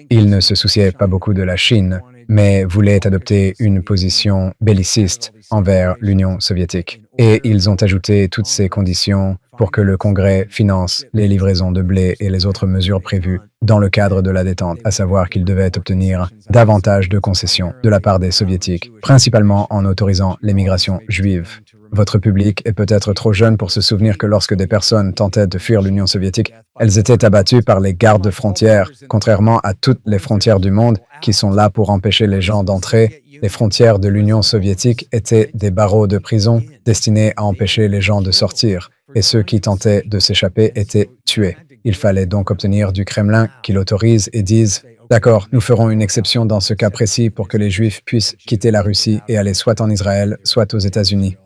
Ils ne se souciaient pas beaucoup de la Chine, mais voulaient adopter une position belliciste envers l'Union soviétique. Et ils ont ajouté toutes ces conditions pour que le Congrès finance les livraisons de blé et les autres mesures prévues dans le cadre de la détente, à savoir qu'ils devaient obtenir davantage de concessions de la part des Soviétiques, principalement en autorisant l'émigration juive. Votre public est peut-être trop jeune pour se souvenir que lorsque des personnes tentaient de fuir l'Union soviétique, elles étaient abattues par les gardes frontières, contrairement à toutes les frontières du monde qui sont là pour empêcher les gens d'entrer. Les frontières de l'Union soviétique étaient des barreaux de prison destinés à empêcher les gens de sortir, et ceux qui tentaient de s'échapper étaient tués. Il fallait donc obtenir du Kremlin qui l'autorise et dise « D'accord, nous ferons une exception dans ce cas précis pour que les Juifs puissent quitter la Russie et aller soit en Israël, soit aux États-Unis. »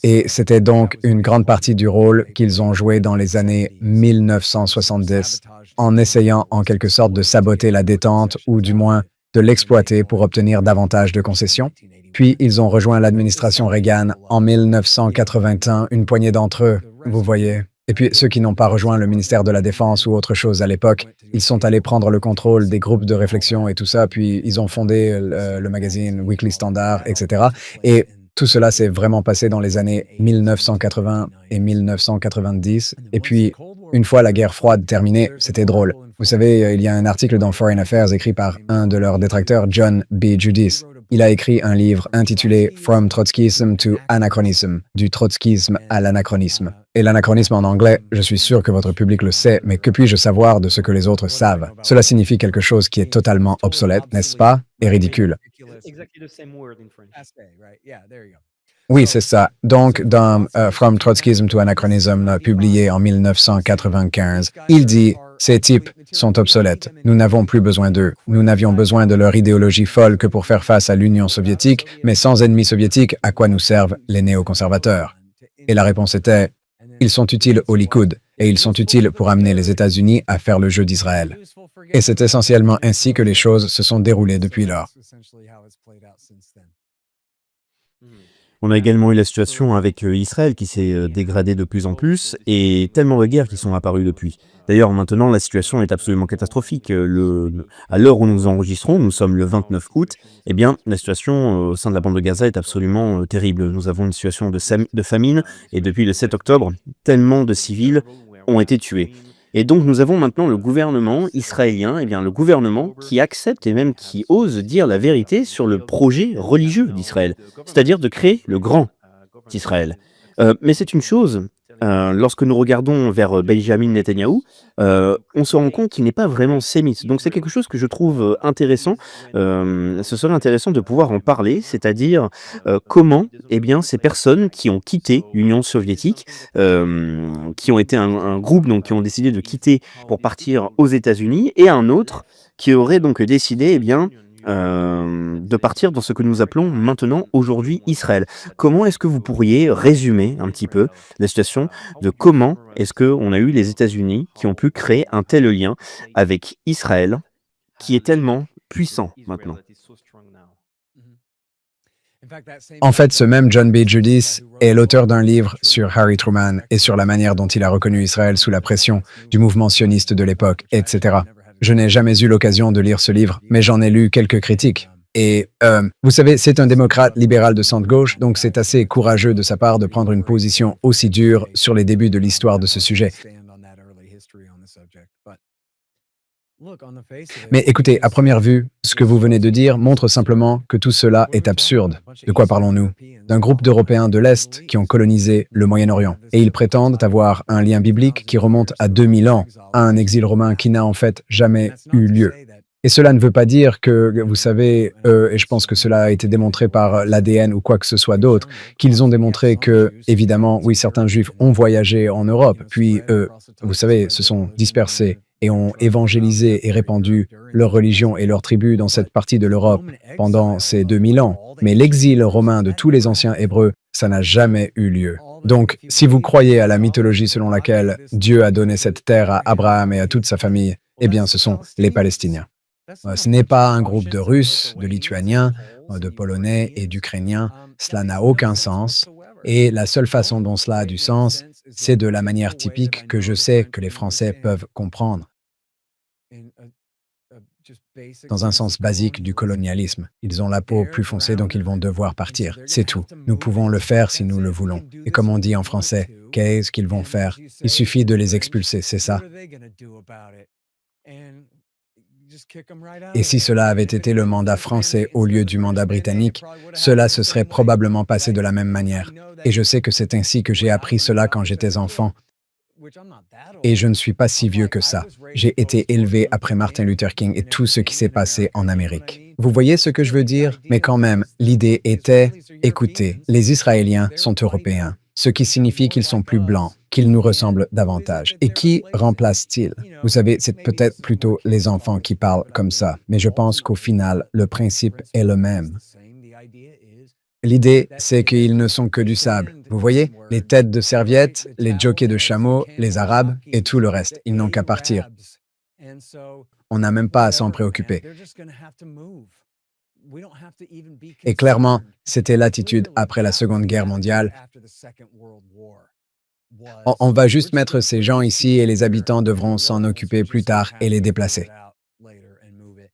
Et c'était donc une grande partie du rôle qu'ils ont joué dans les années 1970, en essayant en quelque sorte de saboter la détente ou du moins de l'exploiter pour obtenir davantage de concessions. Puis ils ont rejoint l'administration Reagan en 1981, une poignée d'entre eux, vous voyez. Et puis ceux qui n'ont pas rejoint le ministère de la Défense ou autre chose à l'époque, ils sont allés prendre le contrôle des groupes de réflexion et tout ça, puis ils ont fondé le magazine Weekly Standard, etc. Et tout cela s'est vraiment passé dans les années 1980 et 1990. Et puis, une fois la guerre froide terminée, c'était drôle. Vous savez, il y a un article dans Foreign Affairs écrit par un de leurs détracteurs, John B. Judis. Il a écrit un livre intitulé From Trotskyism to Anachronism, du trotskisme à l'anachronisme. Et l'anachronisme en anglais, je suis sûr que votre public le sait, mais que puis-je savoir de ce que les autres savent? Cela signifie quelque chose qui est totalement obsolète, n'est-ce pas? Et ridicule. Oui, c'est ça. Donc, dans From Trotskyism to Anachronism, publié en 1995, il dit « Ces types sont obsolètes. Nous n'avons plus besoin d'eux. Nous n'avions besoin de leur idéologie folle que pour faire face à l'Union soviétique, mais sans ennemis soviétiques, à quoi nous servent les néoconservateurs ?» Et la réponse était « Ils sont utiles au Likoud, et ils sont utiles pour amener les États-Unis à faire le jeu d'Israël. » Et c'est essentiellement ainsi que les choses se sont déroulées depuis lors. On a également eu la situation avec Israël qui s'est dégradée de plus en plus et tellement de guerres qui sont apparues depuis. D'ailleurs, maintenant, la situation est absolument catastrophique. À l'heure où nous enregistrons, nous sommes le 29 août, eh bien, la situation au sein de la bande de Gaza est absolument terrible. Nous avons une situation de famine et depuis le 7 octobre, tellement de civils ont été tués. Et donc nous avons maintenant le gouvernement israélien, eh bien le gouvernement qui accepte et même qui ose dire la vérité sur le projet religieux d'Israël, c'est-à-dire de créer le grand Israël. Mais c'est une chose, lorsque nous regardons vers Benjamin Netanyahou, on se rend compte qu'il n'est pas vraiment sémite. Donc c'est quelque chose que je trouve intéressant. Ce serait intéressant de pouvoir en parler, c'est-à-dire comment eh bien, ces personnes qui ont quitté l'Union soviétique, qui ont été un groupe donc, qui ont décidé de quitter pour partir aux États-Unis, et un autre qui aurait donc décidé eh bien, de partir dans ce que nous appelons maintenant aujourd'hui Israël. Comment est-ce que vous pourriez résumer un petit peu la situation de comment est-ce qu'on a eu les États-Unis qui ont pu créer un tel lien avec Israël qui est tellement puissant maintenant? En fait, ce même John B. Judis est l'auteur d'un livre sur Harry Truman et sur la manière dont il a reconnu Israël sous la pression du mouvement sioniste de l'époque, etc. Je n'ai jamais eu l'occasion de lire ce livre, mais j'en ai lu quelques critiques. Et, vous savez, c'est un démocrate libéral de centre-gauche, donc c'est assez courageux de sa part de prendre une position aussi dure sur les débuts de l'histoire de ce sujet. Mais écoutez, à première vue, ce que vous venez de dire montre simplement que tout cela est absurde. De quoi parlons-nous? D'un groupe d'Européens de l'Est qui ont colonisé le Moyen-Orient. Et ils prétendent avoir un lien biblique qui remonte à 2000 ans, à un exil romain qui n'a en fait jamais eu lieu. Et cela ne veut pas dire que, vous savez, et je pense que cela a été démontré par l'ADN ou quoi que ce soit d'autre, qu'ils ont démontré que, évidemment, oui, certains Juifs ont voyagé en Europe, puis, vous savez, se sont dispersés et ont évangélisé et répandu leur religion et leur tribu dans cette partie de l'Europe pendant ces 2000 ans. Mais l'exil romain de tous les anciens Hébreux, ça n'a jamais eu lieu. Donc, si vous croyez à la mythologie selon laquelle Dieu a donné cette terre à Abraham et à toute sa famille, eh bien, ce sont les Palestiniens. Ce n'est pas un groupe de Russes, de Lituaniens, de Polonais et d'Ukrainiens. Cela n'a aucun sens. Et la seule façon dont cela a du sens, c'est de la manière typique que je sais que les Français peuvent comprendre. Dans un sens basique du colonialisme. Ils ont la peau plus foncée, donc ils vont devoir partir. C'est tout. Nous pouvons le faire si nous le voulons. Et comme on dit en français, qu'est-ce qu'ils vont faire? Il suffit de les expulser, c'est ça. Et si cela avait été le mandat français au lieu du mandat britannique, cela se serait probablement passé de la même manière. Et je sais que c'est ainsi que j'ai appris cela quand j'étais enfant. Et je ne suis pas si vieux que ça. J'ai été élevé après Martin Luther King et tout ce qui s'est passé en Amérique. Vous voyez ce que je veux dire? Mais quand même, l'idée était, écoutez, les Israéliens sont européens, ce qui signifie qu'ils sont plus blancs, qu'ils nous ressemblent davantage. Et qui remplace-t-il? Vous savez, c'est peut-être plutôt les enfants qui parlent comme ça, mais je pense qu'au final, le principe est le même. L'idée, c'est qu'ils ne sont que du sable. Vous voyez, les têtes de serviettes, les jockeys de chameaux, les Arabes et tout le reste. Ils n'ont qu'à partir. On n'a même pas à s'en préoccuper. Et clairement, c'était l'attitude après la Seconde Guerre mondiale. On va juste mettre ces gens ici et les habitants devront s'en occuper plus tard et les déplacer.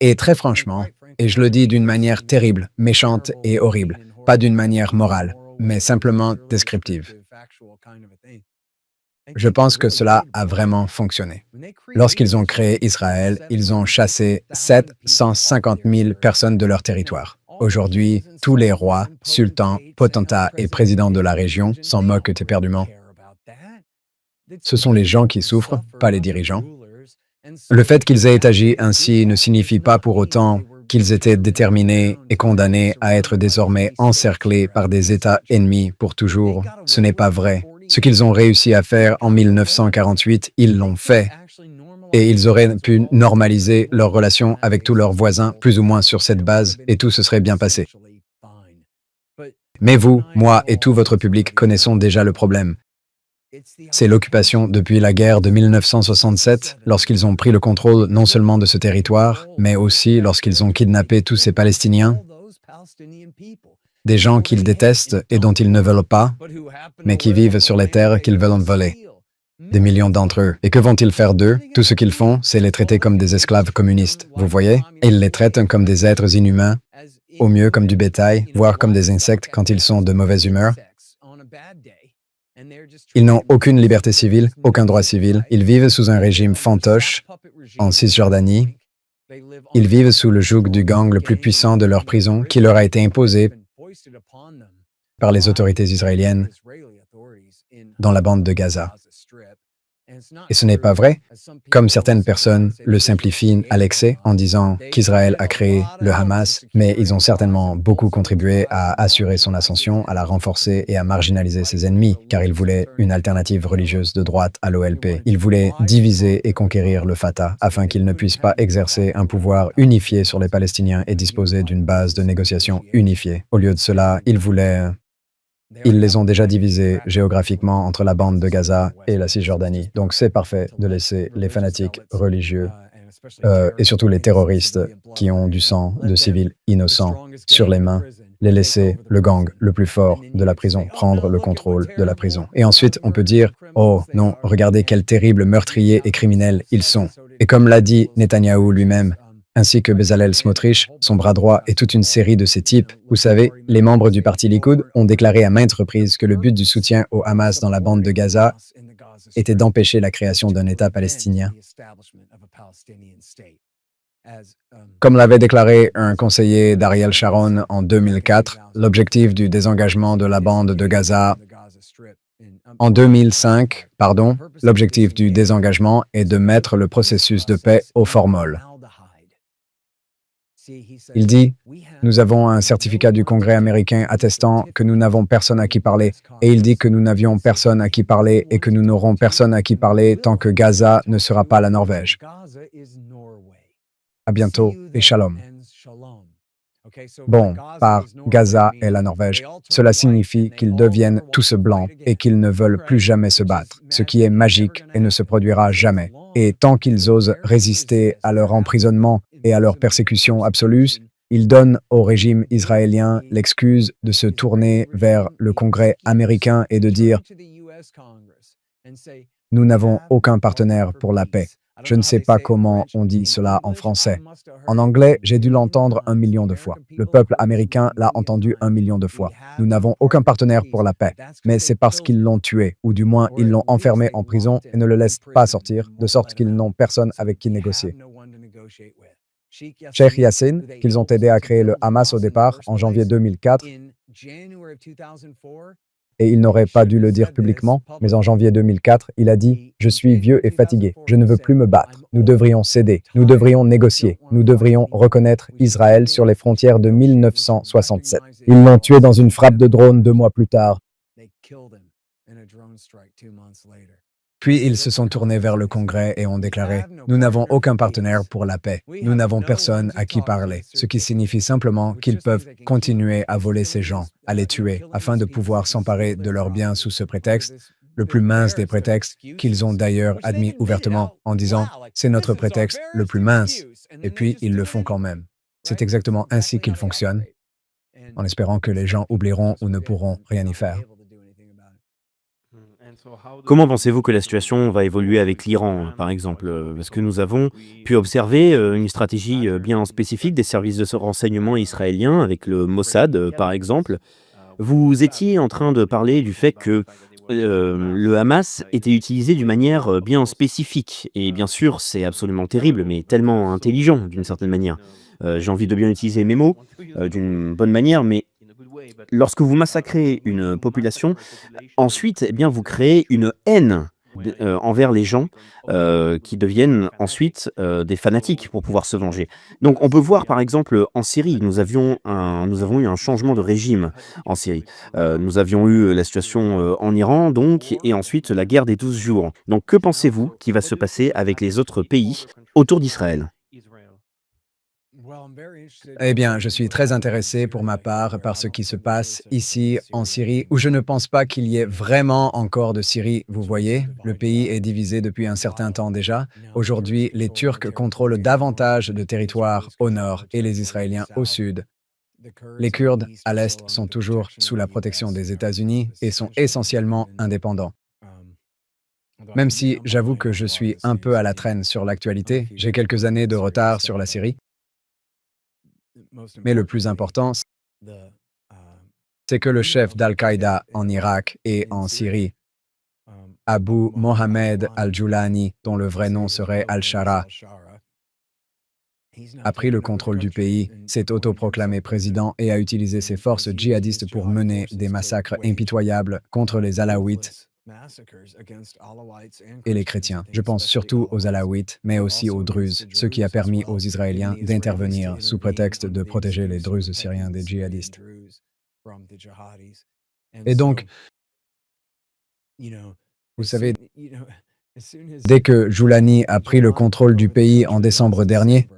Et très franchement, et je le dis d'une manière terrible, méchante et horrible, pas d'une manière morale, mais simplement descriptive. Je pense que cela a vraiment fonctionné. Lorsqu'ils ont créé Israël, ils ont chassé 750 000 personnes de leur territoire. Aujourd'hui, tous les rois, sultans, potentats et présidents de la région s'en moquent éperdument. Ce sont les gens qui souffrent, pas les dirigeants. Le fait qu'ils aient agi ainsi ne signifie pas pour autant qu'ils étaient déterminés et condamnés à être désormais encerclés par des États ennemis pour toujours. Ce n'est pas vrai. Ce qu'ils ont réussi à faire en 1948, ils l'ont fait. Et ils auraient pu normaliser leurs relations avec tous leurs voisins, plus ou moins sur cette base, et tout se serait bien passé. Mais vous, moi et tout votre public connaissons déjà le problème. C'est l'occupation depuis la guerre de 1967, lorsqu'ils ont pris le contrôle non seulement de ce territoire, mais aussi lorsqu'ils ont kidnappé tous ces Palestiniens, des gens qu'ils détestent et dont ils ne veulent pas, mais qui vivent sur les terres qu'ils veulent voler. Des millions d'entre eux. Et que vont-ils faire d'eux? Tout ce qu'ils font, c'est les traiter comme des esclaves communistes. Vous voyez? Ils les traitent comme des êtres inhumains, au mieux comme du bétail, voire comme des insectes quand ils sont de mauvaise humeur. Ils n'ont aucune liberté civile, aucun droit civil. Ils vivent sous un régime fantoche en Cisjordanie. Ils vivent sous le joug du gang le plus puissant de leur prison qui leur a été imposé par les autorités israéliennes dans la bande de Gaza. Et ce n'est pas vrai, comme certaines personnes le simplifient à l'excès en disant qu'Israël a créé le Hamas, mais ils ont certainement beaucoup contribué à assurer son ascension, à la renforcer et à marginaliser ses ennemis, car ils voulaient une alternative religieuse de droite à l'OLP. Ils voulaient diviser et conquérir le Fatah afin qu'ils ne puissent pas exercer un pouvoir unifié sur les Palestiniens et disposer d'une base de négociation unifiée. Au lieu de cela, ils les ont déjà divisés géographiquement entre la bande de Gaza et la Cisjordanie. Donc c'est parfait de laisser les fanatiques religieux et surtout les terroristes qui ont du sang de civils innocents sur les mains, les laisser le gang le plus fort de la prison prendre le contrôle de la prison. Et ensuite, on peut dire « Oh non, regardez quels terribles meurtriers et criminels ils sont ». Et comme l'a dit Netanyahou lui-même, ainsi que Bezalel Smotrich, son bras droit et toute une série de ces types. Vous savez, les membres du parti Likoud ont déclaré à maintes reprises que le but du soutien au Hamas dans la bande de Gaza était d'empêcher la création d'un État palestinien. Comme l'avait déclaré un conseiller d'Ariel Sharon en 2004, l'objectif du désengagement de la bande de Gaza en 2005, l'objectif du désengagement est de mettre le processus de paix au formol. Il dit, nous avons un certificat du Congrès américain attestant que nous n'avons personne à qui parler. Et il dit que nous n'avions personne à qui parler et que nous n'aurons personne à qui parler tant que Gaza ne sera pas la Norvège. À bientôt et shalom. Bon, par Gaza et la Norvège, cela signifie qu'ils deviennent tous blancs et qu'ils ne veulent plus jamais se battre, ce qui est magique et ne se produira jamais. Et tant qu'ils osent résister à leur emprisonnement et à leur persécution absolue, ils donnent au régime israélien l'excuse de se tourner vers le Congrès américain et de dire « Nous n'avons aucun partenaire pour la paix ». Je ne sais pas comment on dit cela en français. En anglais, j'ai dû l'entendre 1 million de fois. Le peuple américain l'a entendu 1 million de fois. Nous n'avons aucun partenaire pour la paix, mais c'est parce qu'ils l'ont tué, ou du moins ils l'ont enfermé en prison et ne le laissent pas sortir, de sorte qu'ils n'ont personne avec qui négocier. Sheikh Yassin, qu'ils ont aidé à créer le Hamas au départ, en janvier 2004, et il n'aurait pas dû le dire publiquement, mais en janvier 2004, il a dit « Je suis vieux et fatigué, je ne veux plus me battre. Nous devrions céder, nous devrions négocier, nous devrions reconnaître Israël sur les frontières de 1967. » Ils l'ont tué dans une frappe de drone 2 mois plus tard. Puis ils se sont tournés vers le Congrès et ont déclaré « Nous n'avons aucun partenaire pour la paix. Nous n'avons personne à qui parler. » Ce qui signifie simplement qu'ils peuvent continuer à voler ces gens, à les tuer, afin de pouvoir s'emparer de leurs biens sous ce prétexte le plus mince des prétextes, qu'ils ont d'ailleurs admis ouvertement en disant « c'est notre prétexte le plus mince », et puis ils le font quand même. C'est exactement ainsi qu'ils fonctionnent, en espérant que les gens oublieront ou ne pourront rien y faire. Comment pensez-vous que la situation va évoluer avec l'Iran, par exemple? Parce que nous avons pu observer, une stratégie, bien spécifique des services de renseignement israéliens avec le Mossad, par exemple. Vous étiez en train de parler du fait que, le Hamas était utilisé d'une manière, bien spécifique et bien sûr, c'est absolument terrible, mais tellement intelligent d'une certaine manière. J'ai envie de bien utiliser mes mots, d'une bonne manière, mais lorsque vous massacrez une population, ensuite, eh bien, vous créez une haine envers les gens, qui deviennent ensuite, des fanatiques pour pouvoir se venger. Donc on peut voir par exemple, en Syrie, nous avons eu un changement de régime en Syrie. Nous avions eu la situation, en Iran donc et ensuite la guerre des 12 jours. Donc que pensez-vous qui va se passer avec les autres pays autour d'Israël? Eh bien, je suis très intéressé pour ma part par ce qui se passe ici en Syrie, où je ne pense pas qu'il y ait vraiment encore de Syrie. Vous voyez, le pays est divisé depuis un certain temps déjà. Aujourd'hui, les Turcs contrôlent davantage de territoires au nord et les Israéliens au sud. Les Kurdes à l'est sont toujours sous la protection des États-Unis et sont essentiellement indépendants. Même si j'avoue que je suis un peu à la traîne sur l'actualité, j'ai quelques années de retard sur la Syrie. Mais le plus important, c'est que le chef d'Al-Qaïda en Irak et en Syrie, Abu Mohammed al-Julani, dont le vrai nom serait al-Shara, a pris le contrôle du pays, s'est autoproclamé président et a utilisé ses forces djihadistes pour mener des massacres impitoyables contre les Alaouites et les chrétiens. Je pense surtout aux Alaouites, mais aussi aux Druzes, ce qui a permis aux Israéliens d'intervenir sous prétexte de protéger les Druzes syriens des djihadistes. Et donc, vous savez, dès que Joulani a pris le contrôle du pays en décembre dernier,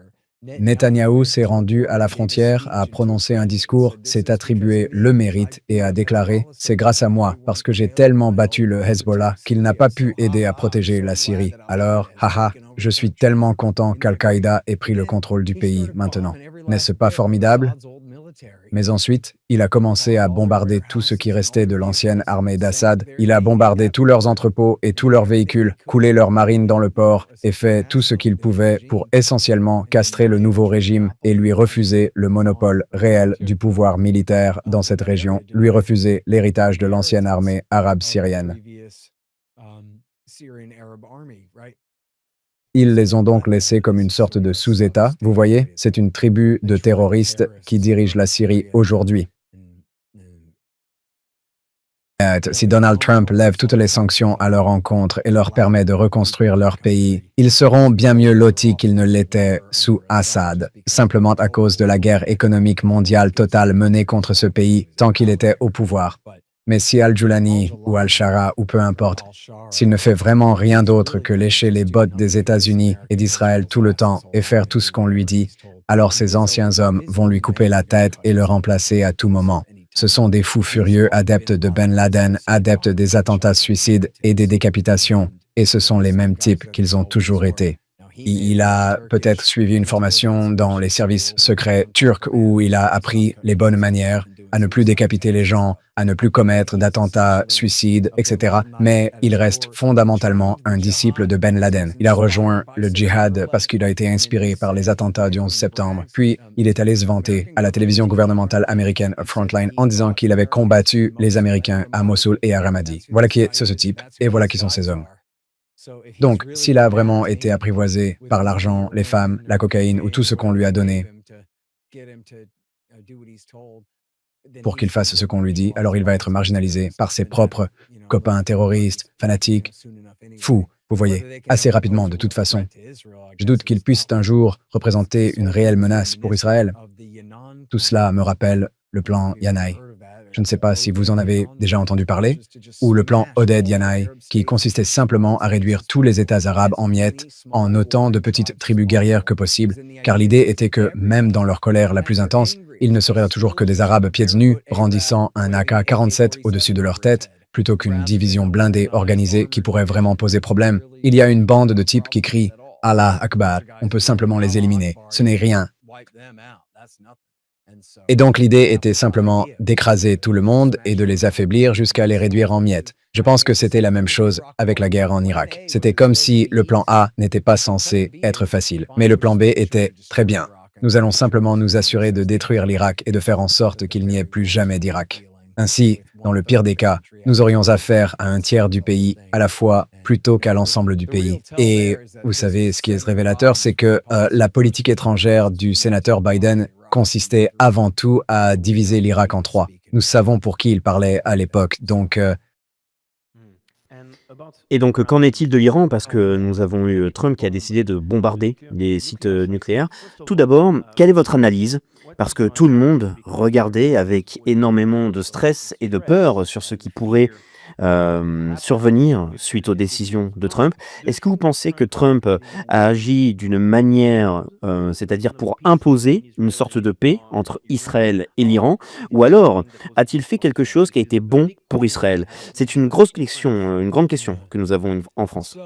Netanyahou s'est rendu à la frontière, a prononcé un discours, s'est attribué le mérite et a déclaré « C'est grâce à moi, parce que j'ai tellement battu le Hezbollah qu'il n'a pas pu aider à protéger la Syrie. Alors, haha, je suis tellement content qu'Al-Qaïda ait pris le contrôle du pays maintenant. N'est-ce pas formidable ?» Mais ensuite, il a commencé à bombarder tout ce qui restait de l'ancienne armée d'Assad. Il a bombardé tous leurs entrepôts et tous leurs véhicules, coulé leurs marines dans le port et fait tout ce qu'il pouvait pour essentiellement castrer le nouveau régime et lui refuser le monopole réel du pouvoir militaire dans cette région, lui refuser l'héritage de l'ancienne armée arabe syrienne. Ils les ont donc laissés comme une sorte de sous-État. Vous voyez, c'est une tribu de terroristes qui dirige la Syrie aujourd'hui. Si Donald Trump lève toutes les sanctions à leur encontre et leur permet de reconstruire leur pays, ils seront bien mieux lotis qu'ils ne l'étaient sous Assad, simplement à cause de la guerre économique mondiale totale menée contre ce pays tant qu'il était au pouvoir. Mais si Al-Julani ou Al-Shara ou peu importe, s'il ne fait vraiment rien d'autre que lécher les bottes des États-Unis et d'Israël tout le temps et faire tout ce qu'on lui dit, alors ces anciens hommes vont lui couper la tête et le remplacer à tout moment. Ce sont des fous furieux, adeptes de Ben Laden, adeptes des attentats suicides et des décapitations, et ce sont les mêmes types qu'ils ont toujours été. Il a peut-être suivi une formation dans les services secrets turcs où il a appris les bonnes manières, à ne plus décapiter les gens, à ne plus commettre d'attentats, suicides, etc. Mais il reste fondamentalement un disciple de Ben Laden. Il a rejoint le djihad parce qu'il a été inspiré par les attentats du 11 septembre. Puis, il est allé se vanter à la télévision gouvernementale américaine Frontline en disant qu'il avait combattu les Américains à Mossoul et à Ramadi. Voilà qui est ce type, et voilà qui sont ces hommes. Donc, s'il a vraiment été apprivoisé par l'argent, les femmes, la cocaïne ou tout ce qu'on lui a donné pour qu'il fasse ce qu'on lui dit, alors il va être marginalisé par ses propres copains terroristes, fanatiques, fous, vous voyez, assez rapidement de toute façon. Je doute qu'il puisse un jour représenter une réelle menace pour Israël. Tout cela me rappelle le plan Yanai. Je ne sais pas si vous en avez déjà entendu parler, ou le plan Oded Yanai, qui consistait simplement à réduire tous les États arabes en miettes, en autant de petites tribus guerrières que possible, car l'idée était que, même dans leur colère la plus intense, il ne serait toujours que des Arabes pieds nus, brandissant un AK-47 au-dessus de leur tête, plutôt qu'une division blindée organisée qui pourrait vraiment poser problème. Il y a une bande de types qui crient « Allah Akbar », on peut simplement les éliminer. Ce n'est rien. Et donc l'idée était simplement d'écraser tout le monde et de les affaiblir jusqu'à les réduire en miettes. Je pense que c'était la même chose avec la guerre en Irak. C'était comme si le plan A n'était pas censé être facile, mais le plan B était très bien. Nous allons simplement nous assurer de détruire l'Irak et de faire en sorte qu'il n'y ait plus jamais d'Irak. Ainsi, dans le pire des cas, nous aurions affaire à un tiers du pays à la fois plutôt qu'à l'ensemble du pays. Et vous savez, ce qui est révélateur, c'est que la politique étrangère du sénateur Biden consistait avant tout à diviser l'Irak en trois. Nous savons pour qui il parlait à l'époque, donc Et donc, qu'en est-il de l'Iran? Parce que nous avons eu Trump qui a décidé de bombarder les sites nucléaires. Tout d'abord, quelle est votre analyse? Parce que tout le monde regardait avec énormément de stress et de peur sur ce qui pourrait survenir suite aux décisions de Trump. Est-ce que vous pensez que Trump a agi d'une manière, c'est-à-dire pour imposer une sorte de paix entre Israël et l'Iran, ou alors a-t-il fait quelque chose qui a été bon pour Israël? C'est une grosse question, une grande question que nous avons en France.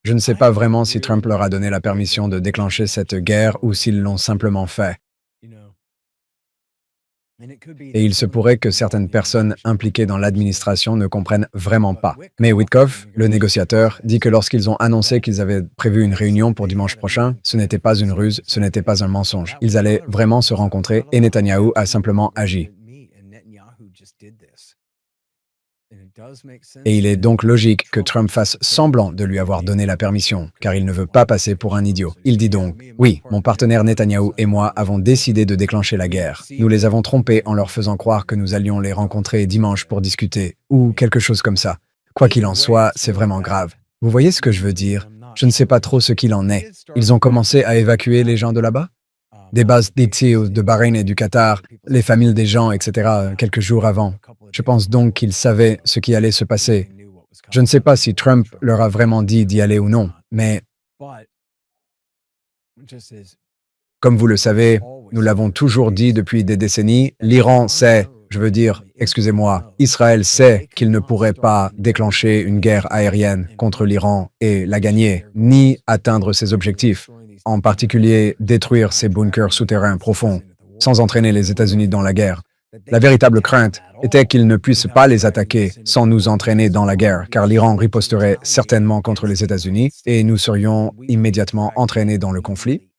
je ne sais pas vraiment si Trump leur a donné la permission de déclencher cette guerre ou s'ils l'ont simplement fait. Et il se pourrait que certaines personnes impliquées dans l'administration ne comprennent vraiment pas. Mais Witkoff, le négociateur, dit que lorsqu'ils ont annoncé qu'ils avaient prévu une réunion pour dimanche prochain, ce n'était pas une ruse, ce n'était pas un mensonge. Ils allaient vraiment se rencontrer et Netanyahou a simplement agi. Et il est donc logique que Trump fasse semblant de lui avoir donné la permission, car il ne veut pas passer pour un idiot. Il dit donc, oui, mon partenaire Netanyahou et moi avons décidé de déclencher la guerre. Nous les avons trompés en leur faisant croire que nous allions les rencontrer dimanche pour discuter, ou quelque chose comme ça. Quoi qu'il en soit, c'est vraiment grave. Vous voyez ce que je veux dire? Je ne sais pas trop ce qu'il en est. Ils ont commencé à évacuer les gens de là-bas? Des bases d'Houthis de Bahreïn et du Qatar, les familles des gens, etc., quelques jours avant. Je pense donc qu'ils savaient ce qui allait se passer. Je ne sais pas si Trump leur a vraiment dit d'y aller ou non, mais comme vous le savez, nous l'avons toujours dit depuis des décennies, l'Iran sait, excusez-moi, Israël sait qu'il ne pourrait pas déclencher une guerre aérienne contre l'Iran et la gagner, ni atteindre ses objectifs, en particulier détruire ses bunkers souterrains profonds, sans entraîner les États-Unis dans la guerre. La véritable crainte était qu'ils ne puissent pas les attaquer sans nous entraîner dans la guerre, car l'Iran riposterait certainement contre les États-Unis et nous serions immédiatement entraînés dans le conflit.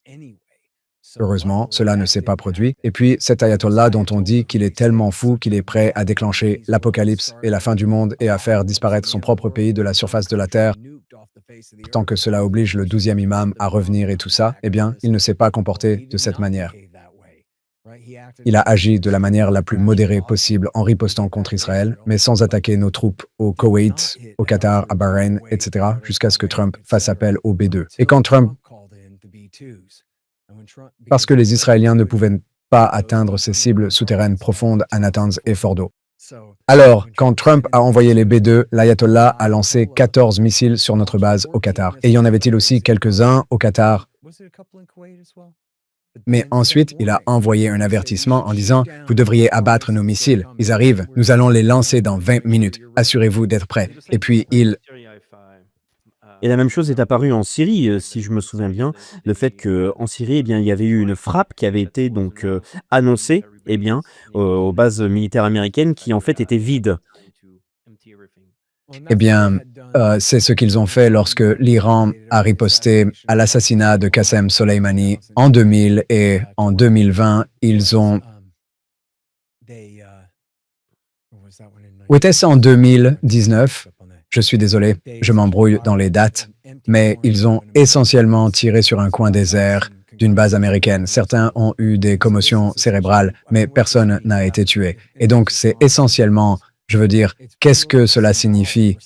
Heureusement, cela ne s'est pas produit. Et puis, cet ayatollah dont on dit qu'il est tellement fou qu'il est prêt à déclencher l'apocalypse et la fin du monde et à faire disparaître son propre pays de la surface de la Terre, tant que cela oblige le 12e imam à revenir et tout ça, eh bien, il ne s'est pas comporté de cette manière. Il a agi de la manière la plus modérée possible en ripostant contre Israël, mais sans attaquer nos troupes au Koweït, au Qatar, à Bahreïn, etc., jusqu'à ce que Trump fasse appel au B2. Et quand Trump... Parce que les Israéliens ne pouvaient pas atteindre ces cibles souterraines profondes à Natanz et Fordo. Alors, quand Trump a envoyé les B2, l'ayatollah a lancé 14 missiles sur notre base au Qatar. Et y en avait-il aussi quelques-uns au Qatar? Mais ensuite, il a envoyé un avertissement en disant « Vous devriez abattre nos missiles. Ils arrivent. Nous allons les lancer dans 20 minutes. Assurez-vous d'être prêts. » Et puis, Et la même chose est apparue en Syrie, si je me souviens bien. Le fait qu'en Syrie, eh bien, il y avait eu une frappe qui avait été donc annoncée, eh bien, aux bases militaires américaines qui en fait étaient vides. Eh bien, c'est ce qu'ils ont fait lorsque l'Iran a riposté à l'assassinat de Qassem Soleimani en 2000 et en 2020, ils ont... Ou était-ce en 2019? Je suis désolé, je m'embrouille dans les dates, mais ils ont essentiellement tiré sur un coin désert d'une base américaine. Certains ont eu des commotions cérébrales, mais personne n'a été tué. Et donc, c'est essentiellement... qu'est-ce que cela signifie?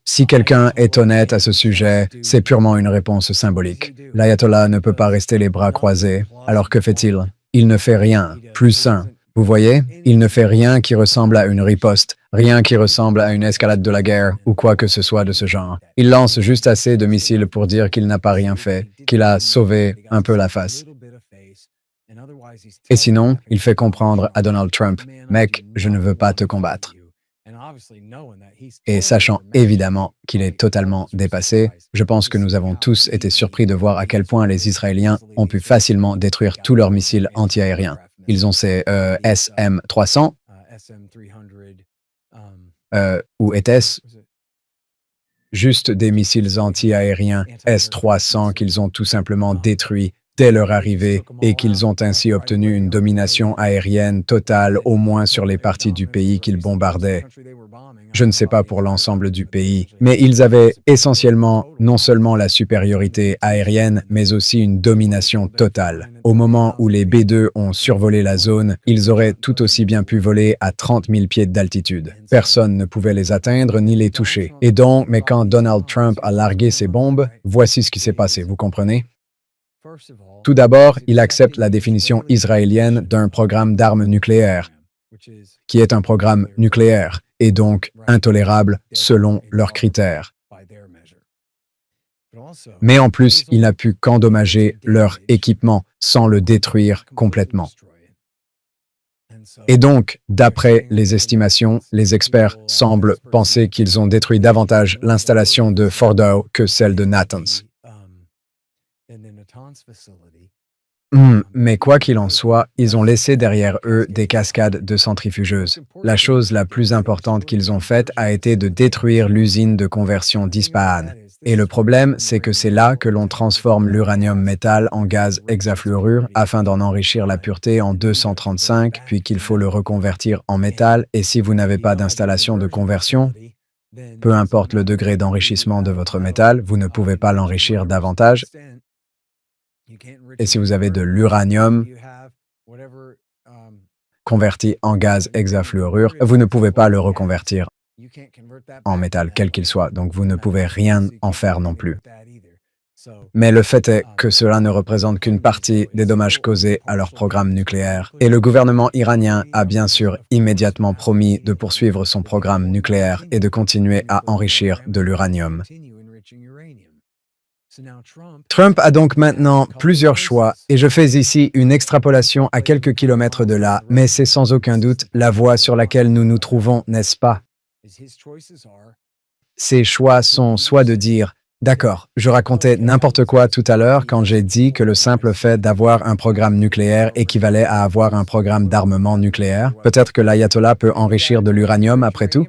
Si quelqu'un est honnête à ce sujet, c'est purement une réponse symbolique. L'ayatollah ne peut pas rester les bras croisés. Alors que fait-il? Il ne fait rien, plus sain. Vous voyez? Il ne fait rien qui ressemble à une riposte, rien qui ressemble à une escalade de la guerre ou quoi que ce soit de ce genre. Il lance juste assez de missiles pour dire qu'il n'a pas rien fait, qu'il a sauvé un peu la face. Et sinon, il fait comprendre à Donald Trump, « Mec, je ne veux pas te combattre. Et sachant évidemment qu'il est totalement dépassé, je pense que nous avons tous été surpris de voir à quel point les Israéliens ont pu facilement détruire tous leurs missiles antiaériens. Ils ont ces SM-300, ou était-ce juste des missiles anti-aériens S-300 qu'ils ont tout simplement détruits dès leur arrivée et qu'ils ont ainsi obtenu une domination aérienne totale au moins sur les parties du pays qu'ils bombardaient. Je ne sais pas pour l'ensemble du pays, mais ils avaient essentiellement non seulement la supériorité aérienne, mais aussi une domination totale. Au moment où les B-2 ont survolé la zone, ils auraient tout aussi bien pu voler à 30 000 pieds d'altitude. Personne ne pouvait les atteindre ni les toucher. Et donc, mais quand Donald Trump a largué ses bombes, voici ce qui s'est passé, vous comprenez? Tout d'abord, il accepte la définition israélienne d'un programme d'armes nucléaires, qui est un programme nucléaire, et donc intolérable selon leurs critères. Mais en plus, il n'a pu qu'endommager leur équipement sans le détruire complètement. Et donc, d'après les estimations, les experts semblent penser qu'ils ont détruit davantage l'installation de Fordow que celle de Natanz. Mais quoi qu'il en soit, ils ont laissé derrière eux des cascades de centrifugeuses. La chose la plus importante qu'ils ont faite a été de détruire l'usine de conversion d'Ispahan. Et le problème, c'est que c'est là que l'on transforme l'uranium métal en gaz hexafluorure afin d'en enrichir la pureté en 235, puis qu'il faut le reconvertir en métal. Et si vous n'avez pas d'installation de conversion, peu importe le degré d'enrichissement de votre métal, vous ne pouvez pas l'enrichir davantage. Et si vous avez de l'uranium converti en gaz hexafluorure, vous ne pouvez pas le reconvertir en métal, quel qu'il soit. Donc, vous ne pouvez rien en faire non plus. Mais le fait est que cela ne représente qu'une partie des dommages causés à leur programme nucléaire. Et le gouvernement iranien a bien sûr immédiatement promis de poursuivre son programme nucléaire et de continuer à enrichir de l'uranium. Trump a donc maintenant plusieurs choix, et je fais ici une extrapolation à quelques kilomètres de là, mais c'est sans aucun doute la voie sur laquelle nous nous trouvons, n'est-ce pas? Ses choix sont soit de dire « D'accord, je racontais n'importe quoi tout à l'heure quand j'ai dit que le simple fait d'avoir un programme nucléaire équivalait à avoir un programme d'armement nucléaire. Peut-être que l'ayatollah peut enrichir de l'uranium après tout. »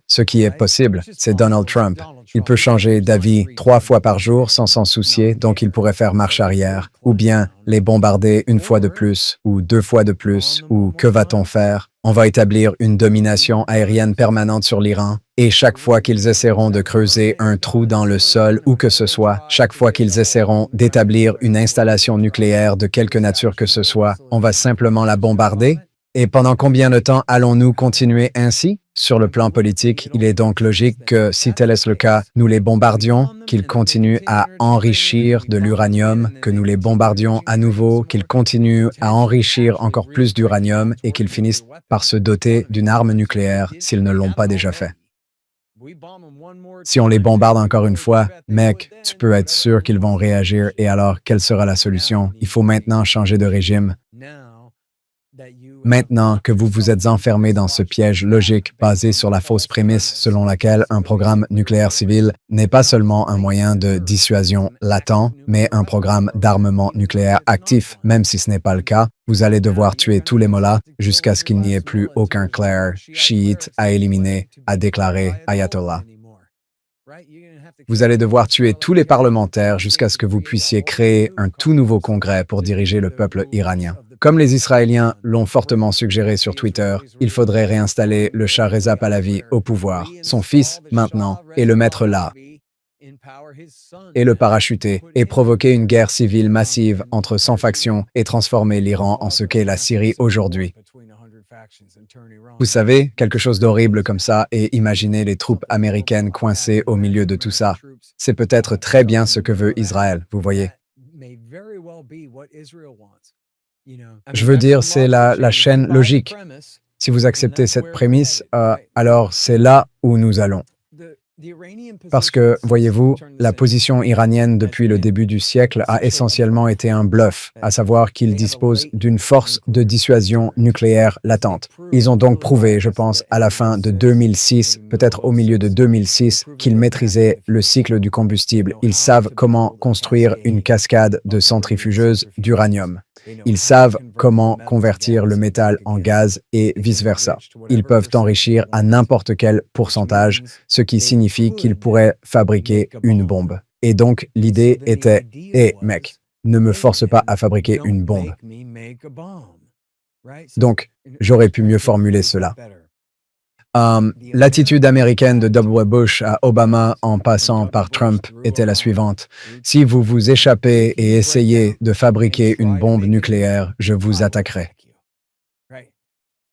Ce qui est possible, c'est Donald Trump. Il peut changer d'avis 3 fois par jour sans s'en soucier, donc il pourrait faire marche arrière, ou bien les bombarder une fois de plus, ou 2 fois de plus, ou que va-t-on faire? On va établir une domination aérienne permanente sur l'Iran, et chaque fois qu'ils essaieront de creuser un trou dans le sol, où que ce soit, chaque fois qu'ils essaieront d'établir une installation nucléaire de quelque nature que ce soit, on va simplement la bombarder? Et pendant combien de temps allons-nous continuer ainsi? Sur le plan politique, il est donc logique que, si tel est le cas, nous les bombardions, qu'ils continuent à enrichir de l'uranium, que nous les bombardions à nouveau, qu'ils continuent à enrichir encore plus d'uranium et qu'ils finissent par se doter d'une arme nucléaire s'ils ne l'ont pas déjà fait. Si on les bombarde encore une fois, mec, tu peux être sûr qu'ils vont réagir et alors, quelle sera la solution? Il faut maintenant changer de régime. Maintenant que vous vous êtes enfermé dans ce piège logique basé sur la fausse prémisse selon laquelle un programme nucléaire civil n'est pas seulement un moyen de dissuasion latent, mais un programme d'armement nucléaire actif, même si ce n'est pas le cas, vous allez devoir tuer tous les mollahs jusqu'à ce qu'il n'y ait plus aucun clerc chiite à éliminer, a déclaré Ayatollah. Vous allez devoir tuer tous les parlementaires jusqu'à ce que vous puissiez créer un tout nouveau congrès pour diriger le peuple iranien. Comme les Israéliens l'ont fortement suggéré sur Twitter, il faudrait réinstaller le Shah Reza Pahlavi au pouvoir, son fils maintenant, et le mettre là, et le parachuter, et provoquer une guerre civile massive entre 100 factions et transformer l'Iran en ce qu'est la Syrie aujourd'hui. Vous savez, quelque chose d'horrible comme ça, et imaginez les troupes américaines coincées au milieu de tout ça. C'est peut-être très bien ce que veut Israël, vous voyez. Je veux dire, c'est la chaîne logique. Si vous acceptez cette prémisse, alors c'est là où nous allons. Parce que, voyez-vous, la position iranienne depuis le début du siècle a essentiellement été un bluff, à savoir qu'ils disposent d'une force de dissuasion nucléaire latente. Ils ont donc prouvé, je pense, à la fin de 2006, peut-être au milieu de 2006, qu'ils maîtrisaient le cycle du combustible. Ils savent comment construire une cascade de centrifugeuses d'uranium. Ils savent comment convertir le métal en gaz et vice-versa. Ils peuvent enrichir à n'importe quel pourcentage, ce qui signifie qu'ils pourraient fabriquer une bombe. Et donc, l'idée était, « Hé, mec, ne me force pas à fabriquer une bombe. » Donc, j'aurais pu mieux formuler cela. L'attitude américaine de W. Bush à Obama en passant par Trump était la suivante. Si vous vous échappez et essayez de fabriquer une bombe nucléaire, je vous attaquerai.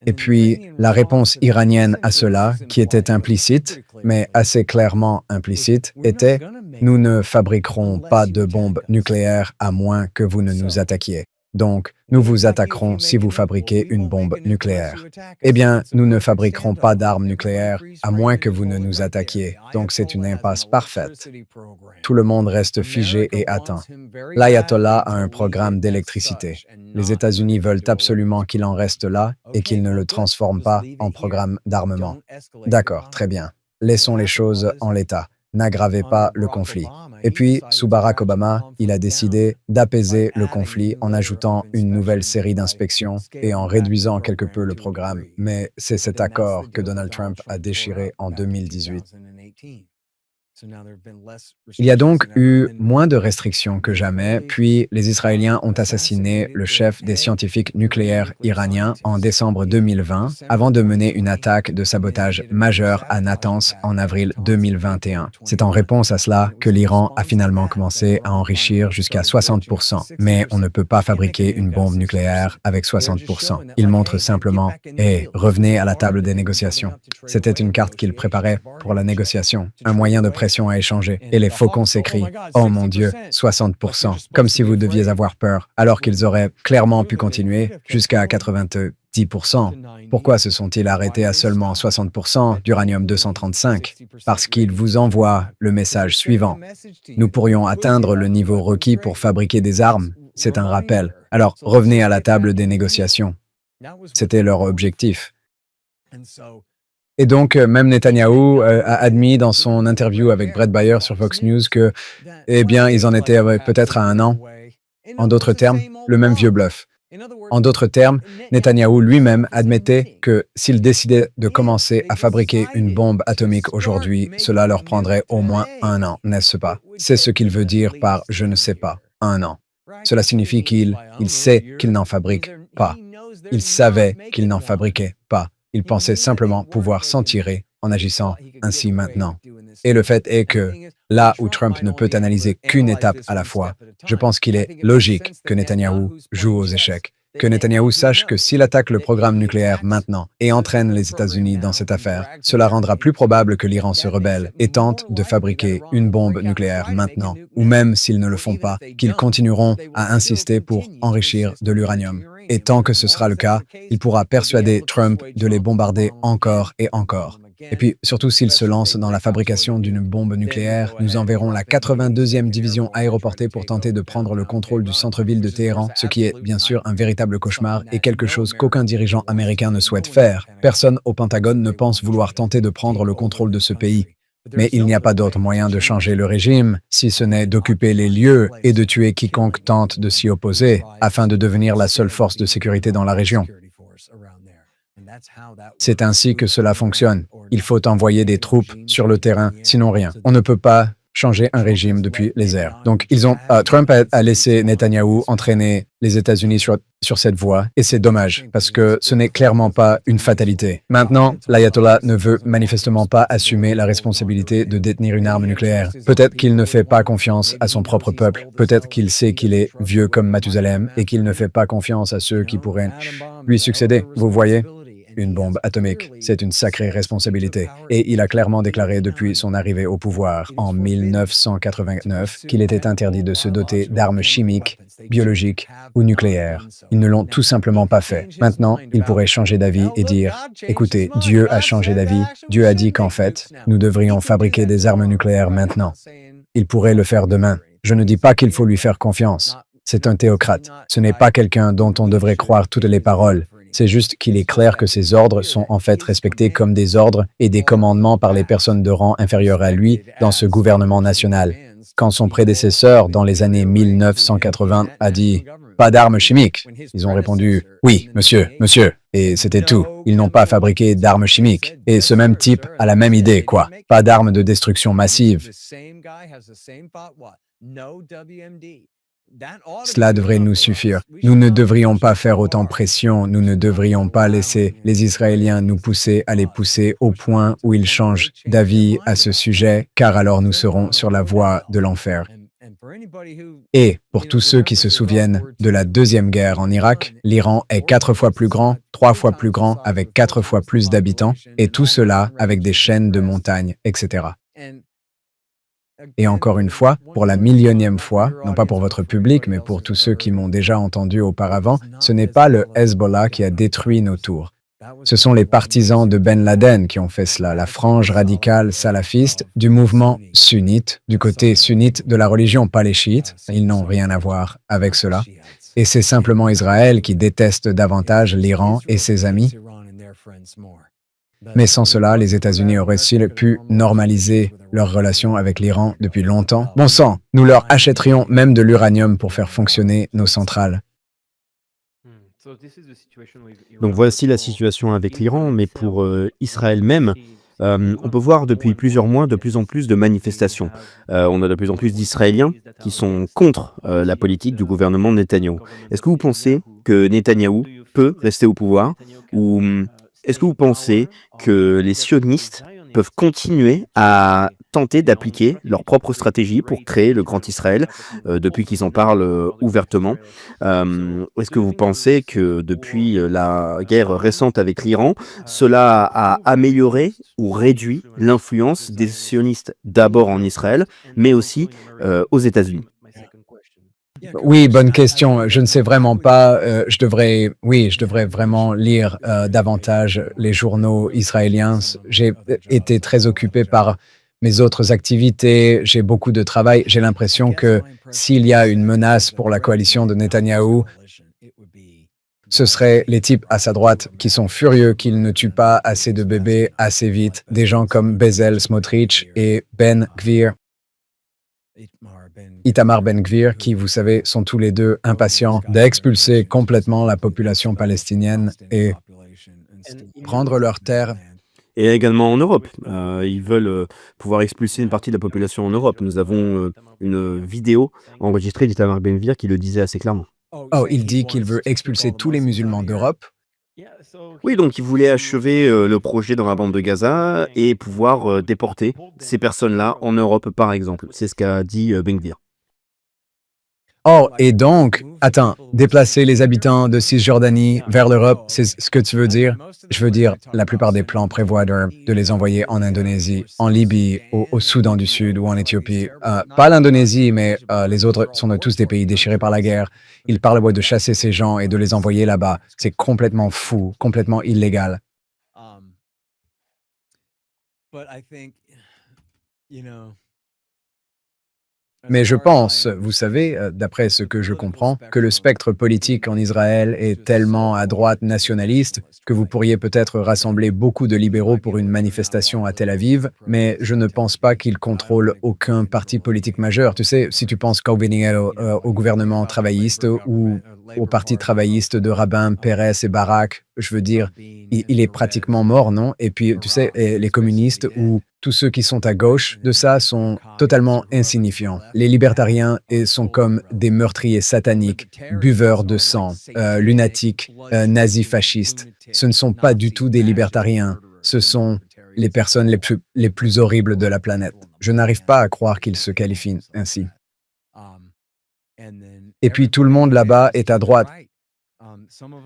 Et puis, la réponse iranienne à cela, qui était implicite, mais assez clairement implicite, était « Nous ne fabriquerons pas de bombes nucléaires à moins que vous ne nous attaquiez. Donc, nous vous attaquerons si vous fabriquez une bombe nucléaire. Eh bien, nous ne fabriquerons pas d'armes nucléaires à moins que vous ne nous attaquiez. Donc, c'est une impasse parfaite. Tout le monde reste figé et attend. L'ayatollah a un programme d'électricité. Les États-Unis veulent absolument qu'il en reste là et qu'il ne le transforme pas en programme d'armement. D'accord, très bien. Laissons les choses en l'état. N'aggravez pas le conflit. Et puis, sous Barack Obama, il a décidé d'apaiser le conflit en ajoutant une nouvelle série d'inspections et en réduisant quelque peu le programme. Mais c'est cet accord que Donald Trump a déchiré en 2018. Il y a donc eu moins de restrictions que jamais, puis les Israéliens ont assassiné le chef des scientifiques nucléaires iraniens en décembre 2020, avant de mener une attaque de sabotage majeure à Natanz en avril 2021. C'est en réponse à cela que l'Iran a finalement commencé à enrichir jusqu'à 60%. Mais on ne peut pas fabriquer une bombe nucléaire avec 60%. Il montre simplement « Hey, revenez à la table des négociations ». C'était une carte qu'il préparait pour la négociation, un moyen de pression à échanger. Et les faucons s'écrient « Oh mon Dieu, 60%, comme si vous deviez avoir peur, alors qu'ils auraient clairement pu continuer jusqu'à 90%. Pourquoi se sont-ils arrêtés à seulement 60% d'uranium-235? Parce qu'ils vous envoient le message suivant. Nous pourrions atteindre le niveau requis pour fabriquer des armes. C'est un rappel. Alors, revenez à la table des négociations. C'était leur objectif. Et donc, même Netanyahou a admis dans son interview avec Bret Baier sur Fox News que, eh bien, ils en étaient peut-être à 1 an. En d'autres termes, le même vieux bluff. En d'autres termes, Netanyahou lui-même admettait que s'ils décidaient de commencer à fabriquer une bombe atomique aujourd'hui, cela leur prendrait au moins 1 an, n'est-ce pas? C'est ce qu'il veut dire par « je ne sais pas », 1 an. Cela signifie qu'il sait qu'il n'en fabrique pas. Il savait qu'il n'en fabriquait pas. Il pensait simplement pouvoir s'en tirer en agissant ainsi maintenant. Et le fait est que, là où Trump ne peut analyser qu'une étape à la fois, je pense qu'il est logique que Netanyahou joue aux échecs. Que Netanyahou sache que s'il attaque le programme nucléaire maintenant et entraîne les États-Unis dans cette affaire, cela rendra plus probable que l'Iran se rebelle et tente de fabriquer une bombe nucléaire maintenant, ou même s'ils ne le font pas, qu'ils continueront à insister pour enrichir de l'uranium. Et tant que ce sera le cas, il pourra persuader Trump de les bombarder encore et encore. Et puis, surtout s'il se lance dans la fabrication d'une bombe nucléaire, nous enverrons la 82e division aéroportée pour tenter de prendre le contrôle du centre-ville de Téhéran, ce qui est bien sûr un véritable cauchemar et quelque chose qu'aucun dirigeant américain ne souhaite faire. Personne au Pentagone ne pense vouloir tenter de prendre le contrôle de ce pays. Mais il n'y a pas d'autre moyen de changer le régime, si ce n'est d'occuper les lieux et de tuer quiconque tente de s'y opposer, afin de devenir la seule force de sécurité dans la région. C'est ainsi que cela fonctionne. Il faut envoyer des troupes sur le terrain, sinon rien. On ne peut pas changer un régime depuis les airs. Donc, Trump a laissé Netanyahou entraîner les États-Unis sur cette voie, et c'est dommage, parce que ce n'est clairement pas une fatalité. Maintenant, l'ayatollah ne veut manifestement pas assumer la responsabilité de détenir une arme nucléaire. Peut-être qu'il ne fait pas confiance à son propre peuple, peut-être qu'il sait qu'il est vieux comme Mathusalem, et qu'il ne fait pas confiance à ceux qui pourraient lui succéder, vous voyez? une bombe atomique. C'est une sacrée responsabilité. Et il a clairement déclaré depuis son arrivée au pouvoir en 1989 qu'il était interdit de se doter d'armes chimiques, biologiques ou nucléaires. Ils ne l'ont tout simplement pas fait. Maintenant, il pourrait changer d'avis et dire, écoutez, Dieu a changé d'avis. Dieu a dit qu'en fait, nous devrions fabriquer des armes nucléaires maintenant. Il pourrait le faire demain. Je ne dis pas qu'il faut lui faire confiance. C'est un théocrate. Ce n'est pas quelqu'un dont on devrait croire toutes les paroles. C'est juste qu'il est clair que ses ordres sont en fait respectés comme des ordres et des commandements par les personnes de rang inférieur à lui dans ce gouvernement national. Quand son prédécesseur, dans les années 1980, a dit « pas d'armes chimiques », ils ont répondu « oui, monsieur, monsieur ». Et c'était tout. Ils n'ont pas fabriqué d'armes chimiques. Et ce même type a la même idée, quoi. Pas d'armes de destruction massive. Cela devrait nous suffire. Nous ne devrions pas faire autant pression, nous ne devrions pas laisser les Israéliens nous pousser à les pousser au point où ils changent d'avis à ce sujet, car alors nous serons sur la voie de l'enfer. Et pour tous ceux qui se souviennent de la Deuxième Guerre en Irak, l'Iran est 4 fois plus grand, 3 fois plus grand, avec 4 fois plus d'habitants, et tout cela avec des chaînes de montagnes, etc. Et encore une fois, pour la millionième fois, non pas pour votre public, mais pour tous ceux qui m'ont déjà entendu auparavant, ce n'est pas le Hezbollah qui a détruit nos tours. Ce sont les partisans de Ben Laden qui ont fait cela, la frange radicale salafiste du mouvement sunnite, du côté sunnite de la religion, pas les chiites. Ils n'ont rien à voir avec cela. Et c'est simplement Israël qui déteste davantage l'Iran et ses amis. Mais sans cela, les États-Unis auraient-ils pu normaliser leurs relations avec l'Iran depuis longtemps? Bon sang, nous leur achèterions même de l'uranium pour faire fonctionner nos centrales. Donc voici la situation avec l'Iran, mais pour Israël même, on peut voir depuis plusieurs mois de plus en plus de manifestations. On a de plus en plus d'Israéliens qui sont contre la politique du gouvernement Netanyahou. Est-ce que vous pensez que Netanyahou peut rester au pouvoir ou est-ce que vous pensez que les sionistes peuvent continuer à tenter d'appliquer leur propre stratégie pour créer le Grand Israël, depuis qu'ils en parlent ouvertement? Est-ce que vous pensez que depuis la guerre récente avec l'Iran, cela a amélioré ou réduit l'influence des sionistes d'abord en Israël, mais aussi aux États-Unis? Oui, bonne question. Je ne sais vraiment pas. Je devrais vraiment lire davantage les journaux israéliens. J'ai été très occupé par mes autres activités. J'ai beaucoup de travail. J'ai l'impression que s'il y a une menace pour la coalition de Netanyahou, ce seraient les types à sa droite qui sont furieux qu'ils ne tuent pas assez de bébés assez vite. Des gens comme Bezalel Smotrich et Ben Gvir. Itamar Ben-Gvir, qui, vous savez, sont tous les deux impatients d'expulser complètement la population palestinienne et prendre leurs terres. Et également en Europe. Ils veulent pouvoir expulser une partie de la population en Europe. Nous avons une vidéo enregistrée d'Itamar Ben-Gvir qui le disait assez clairement. Oh, il dit qu'il veut expulser tous les musulmans d'Europe. Oui, donc il voulait achever le projet dans la bande de Gaza et pouvoir déporter ces personnes-là en Europe, par exemple. C'est ce qu'a dit Ben-Gvir. Oh, et donc, attends, déplacer les habitants de Cisjordanie vers l'Europe, c'est ce que tu veux dire? Je veux dire, la plupart des plans prévoient de les envoyer en Indonésie, en Libye, au Soudan du Sud ou en Éthiopie. Pas l'Indonésie, mais les autres sont tous des pays déchirés par la guerre. Ils parlent de chasser ces gens et de les envoyer là-bas. C'est complètement fou, complètement illégal. Mais je pense, vous savez, d'après ce que je comprends, que le spectre politique en Israël est tellement à droite nationaliste que vous pourriez peut-être rassembler beaucoup de libéraux pour une manifestation à Tel Aviv, mais je ne pense pas qu'ils contrôlent aucun parti politique majeur. Tu sais, si tu penses au gouvernement travailliste ou au parti travailliste de Rabin, Peres et Barak, je veux dire, il est pratiquement mort, non? Et puis, tu sais, les communistes ou tous ceux qui sont à gauche de ça sont totalement insignifiants. Les libertariens sont comme des meurtriers sataniques, buveurs de sang, lunatiques, nazis fascistes. Ce ne sont pas du tout des libertariens. Ce sont les personnes les plus horribles de la planète. Je n'arrive pas à croire qu'ils se qualifient ainsi. Et puis tout le monde là-bas est à droite.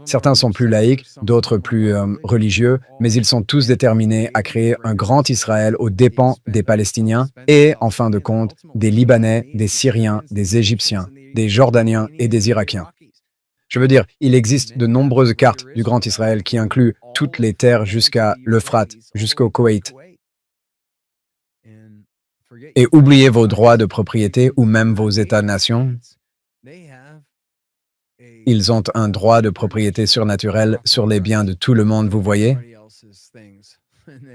Certains sont plus laïques, d'autres plus religieux, mais ils sont tous déterminés à créer un grand Israël aux dépens des Palestiniens et, en fin de compte, des Libanais, des Syriens, des Égyptiens, des Jordaniens et des Irakiens. Je veux dire, il existe de nombreuses cartes du Grand Israël qui incluent toutes les terres jusqu'à l'Euphrate, jusqu'au Koweït. Et oubliez vos droits de propriété ou même vos États-nations. Ils ont un droit de propriété surnaturel sur les biens de tout le monde, vous voyez?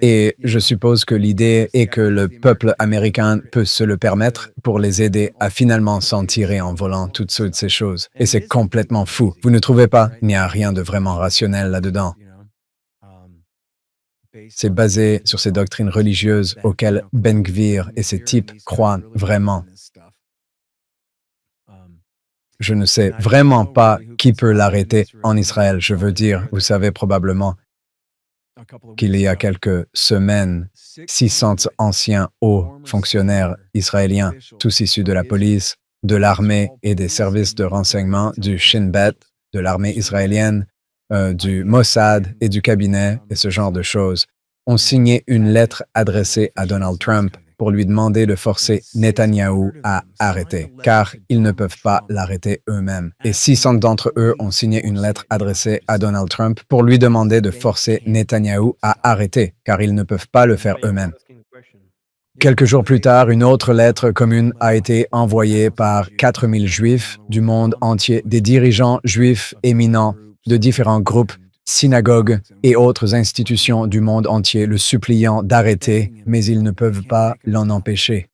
Et je suppose que l'idée est que le peuple américain peut se le permettre pour les aider à finalement s'en tirer en volant toutes ces choses. Et c'est complètement fou. Vous ne trouvez pas? Il n'y a rien de vraiment rationnel là-dedans. C'est basé sur ces doctrines religieuses auxquelles Ben Gvir et ses types croient vraiment. Je ne sais vraiment pas qui peut l'arrêter en Israël. Je veux dire, vous savez probablement qu'il y a quelques semaines, 600 anciens hauts fonctionnaires israéliens, tous issus de la police, de l'armée et des services de renseignement du Shin Bet, de l'armée israélienne, du Mossad et du cabinet et ce genre de choses, ont signé une lettre adressée à Donald Trump pour lui demander de forcer Netanyahou à arrêter, car ils ne peuvent pas l'arrêter eux-mêmes. Et 600 d'entre eux ont signé une lettre adressée à Donald Trump pour lui demander de forcer Netanyahou à arrêter, car ils ne peuvent pas le faire eux-mêmes. Quelques jours plus tard, une autre lettre commune a été envoyée par 4000 Juifs du monde entier, des dirigeants juifs éminents de différents groupes, synagogues et autres institutions du monde entier, le suppliant d'arrêter, mais ils ne peuvent pas l'en empêcher.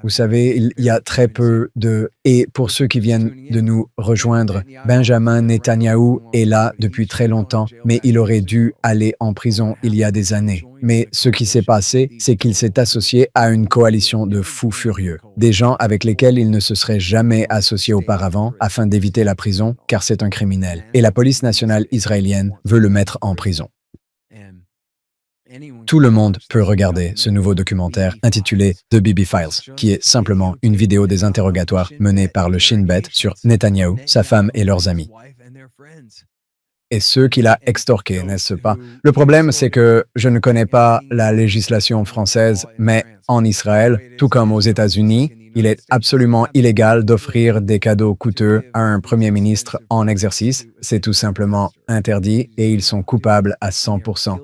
Vous savez, il y a très peu de... Et pour ceux qui viennent de nous rejoindre, Benjamin Netanyahou est là depuis très longtemps, mais il aurait dû aller en prison il y a des années. Mais ce qui s'est passé, c'est qu'il s'est associé à une coalition de fous furieux, des gens avec lesquels il ne se serait jamais associé auparavant afin d'éviter la prison, car c'est un criminel. Et la police nationale israélienne veut le mettre en prison. Tout le monde peut regarder ce nouveau documentaire intitulé The Bibi Files, qui est simplement une vidéo des interrogatoires menés par le Shin Bet sur Netanyahou, sa femme et leurs amis. Et ceux qu'il a extorqués, n'est-ce pas? Le problème, c'est que je ne connais pas la législation française, mais en Israël, tout comme aux États-Unis, il est absolument illégal d'offrir des cadeaux coûteux à un premier ministre en exercice. C'est tout simplement interdit et ils sont coupables à 100%.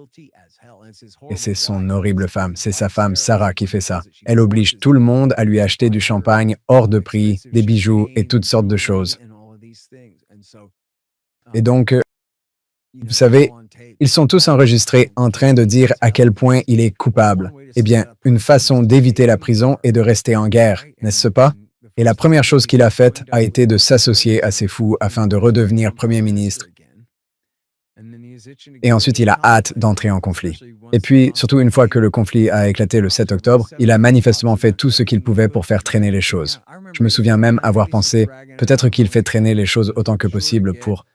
Et c'est son horrible femme, c'est sa femme Sarah qui fait ça. Elle oblige tout le monde à lui acheter du champagne hors de prix, des bijoux et toutes sortes de choses. Et donc, vous savez, ils sont tous enregistrés en train de dire à quel point il est coupable. Eh bien, une façon d'éviter la prison est de rester en guerre, n'est-ce pas? Et la première chose qu'il a faite a été de s'associer à ces fous afin de redevenir Premier ministre. Et ensuite, il a hâte d'entrer en conflit. Et puis, surtout une fois que le conflit a éclaté le 7 octobre, il a manifestement fait tout ce qu'il pouvait pour faire traîner les choses. Je me souviens même avoir pensé, peut-être qu'il fait traîner les choses autant que possible pour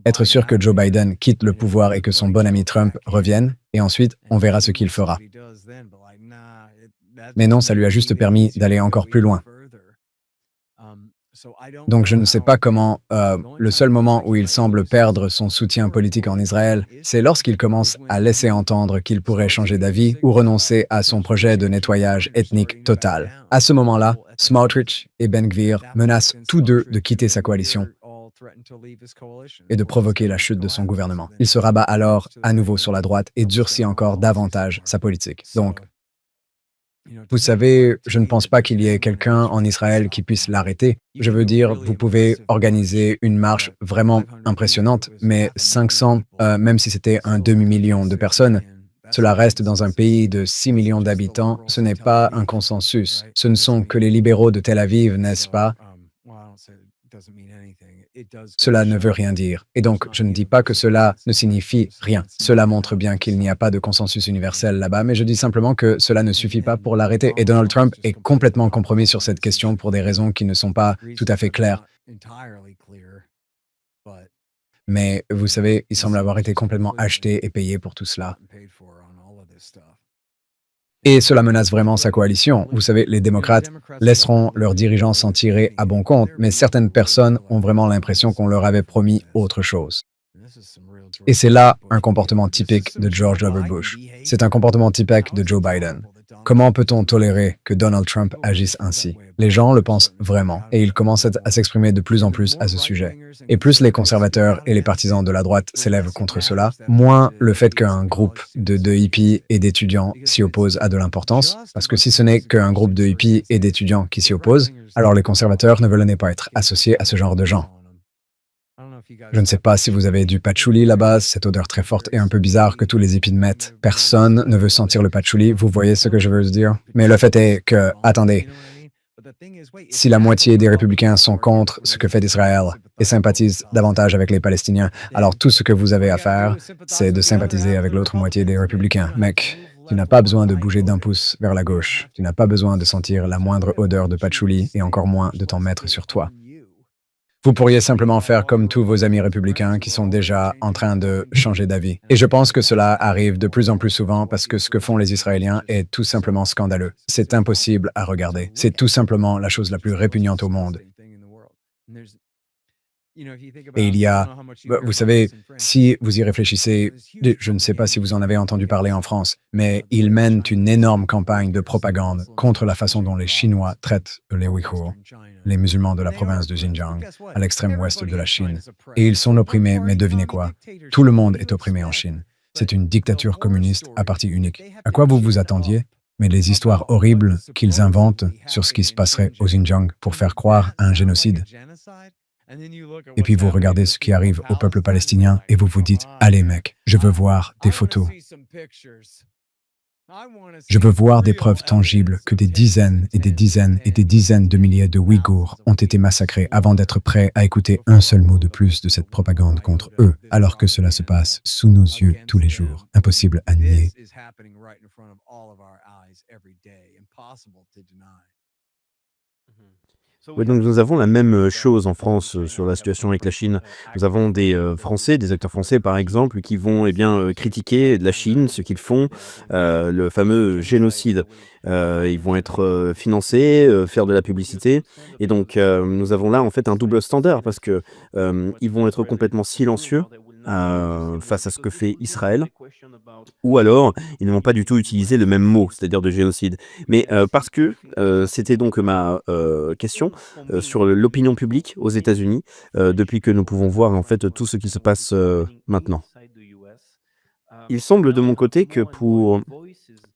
être sûr que Joe Biden quitte le pouvoir et que son bon ami Trump revienne, et ensuite, on verra ce qu'il fera. Mais non, ça lui a juste permis d'aller encore plus loin. Donc je ne sais pas comment, le seul moment où il semble perdre son soutien politique en Israël, c'est lorsqu'il commence à laisser entendre qu'il pourrait changer d'avis ou renoncer à son projet de nettoyage ethnique total. À ce moment-là, Smotrich et Ben Gvir menacent tous deux de quitter sa coalition et de provoquer la chute de son gouvernement. Il se rabat alors à nouveau sur la droite et durcit encore davantage sa politique. Donc, vous savez, je ne pense pas qu'il y ait quelqu'un en Israël qui puisse l'arrêter. Je veux dire, vous pouvez organiser une marche vraiment impressionnante, mais 500, même si c'était un demi-million de personnes, cela reste dans un pays de 6 millions d'habitants, ce n'est pas un consensus. Ce ne sont que les libéraux de Tel Aviv, n'est-ce pas? Cela ne veut rien dire. Et donc, je ne dis pas que cela ne signifie rien. Cela montre bien qu'il n'y a pas de consensus universel là-bas, mais je dis simplement que cela ne suffit pas pour l'arrêter. Et Donald Trump est complètement compromis sur cette question pour des raisons qui ne sont pas tout à fait claires. Mais vous savez, il semble avoir été complètement acheté et payé pour tout cela. Et cela menace vraiment sa coalition. Vous savez, les démocrates laisseront leurs dirigeants s'en tirer à bon compte, mais certaines personnes ont vraiment l'impression qu'on leur avait promis autre chose. Et c'est là un comportement typique de George W. Bush. C'est un comportement typique de Joe Biden. Comment peut-on tolérer que Donald Trump agisse ainsi? Les gens le pensent vraiment, et ils commencent à s'exprimer de plus en plus à ce sujet. Et plus les conservateurs et les partisans de la droite s'élèvent contre cela, moins le fait qu'un groupe de hippies et d'étudiants s'y oppose a de l'importance, parce que si ce n'est qu'un groupe de hippies et d'étudiants qui s'y opposent, alors les conservateurs ne veulent pas être associés à ce genre de gens. Je ne sais pas si vous avez du patchouli là-bas, cette odeur très forte et un peu bizarre que tous les hippies mettent. Personne ne veut sentir le patchouli, vous voyez ce que je veux dire? Mais le fait est que, attendez, si la moitié des républicains sont contre ce que fait Israël et sympathisent davantage avec les Palestiniens, alors tout ce que vous avez à faire, c'est de sympathiser avec l'autre moitié des républicains. Mec, tu n'as pas besoin de bouger d'un pouce vers la gauche. Tu n'as pas besoin de sentir la moindre odeur de patchouli et encore moins de t'en mettre sur toi. Vous pourriez simplement faire comme tous vos amis républicains qui sont déjà en train de changer d'avis. Et je pense que cela arrive de plus en plus souvent parce que ce que font les Israéliens est tout simplement scandaleux. C'est impossible à regarder. C'est tout simplement la chose la plus répugnante au monde. Et il y a, vous savez, si vous y réfléchissez, je ne sais pas si vous en avez entendu parler en France, mais ils mènent une énorme campagne de propagande contre la façon dont les Chinois traitent les Ouïghours, les musulmans de la province de Xinjiang, à l'extrême ouest de la Chine. Et ils sont opprimés, mais devinez quoi? Tout le monde est opprimé en Chine. C'est une dictature communiste à parti unique. À quoi vous vous attendiez? Mais les histoires horribles qu'ils inventent sur ce qui se passerait au Xinjiang pour faire croire à un génocide. Et puis vous regardez ce qui arrive au peuple palestinien et vous vous dites, allez mec, je veux voir des photos. Je veux voir des preuves tangibles que des dizaines et des dizaines et des dizaines de milliers de Ouïghours ont été massacrés avant d'être prêts à écouter un seul mot de plus de cette propagande contre eux, alors que cela se passe sous nos yeux tous les jours. Impossible à nier. Ouais, donc nous avons la même chose en France sur la situation avec la Chine. Nous avons des Français, des acteurs français par exemple, qui vont critiquer la Chine, ce qu'ils font, le fameux génocide. Ils vont être financés, faire de la publicité. Et donc nous avons là en fait un double standard parce que ils vont être complètement silencieux face à ce que fait Israël. Ou alors, ils ne vont pas du tout utiliser le même mot, c'est-à-dire de génocide. Mais parce que c'était donc ma question sur l'opinion publique aux États-Unis, depuis que nous pouvons voir en fait tout ce qui se passe maintenant. Il semble de mon côté que pour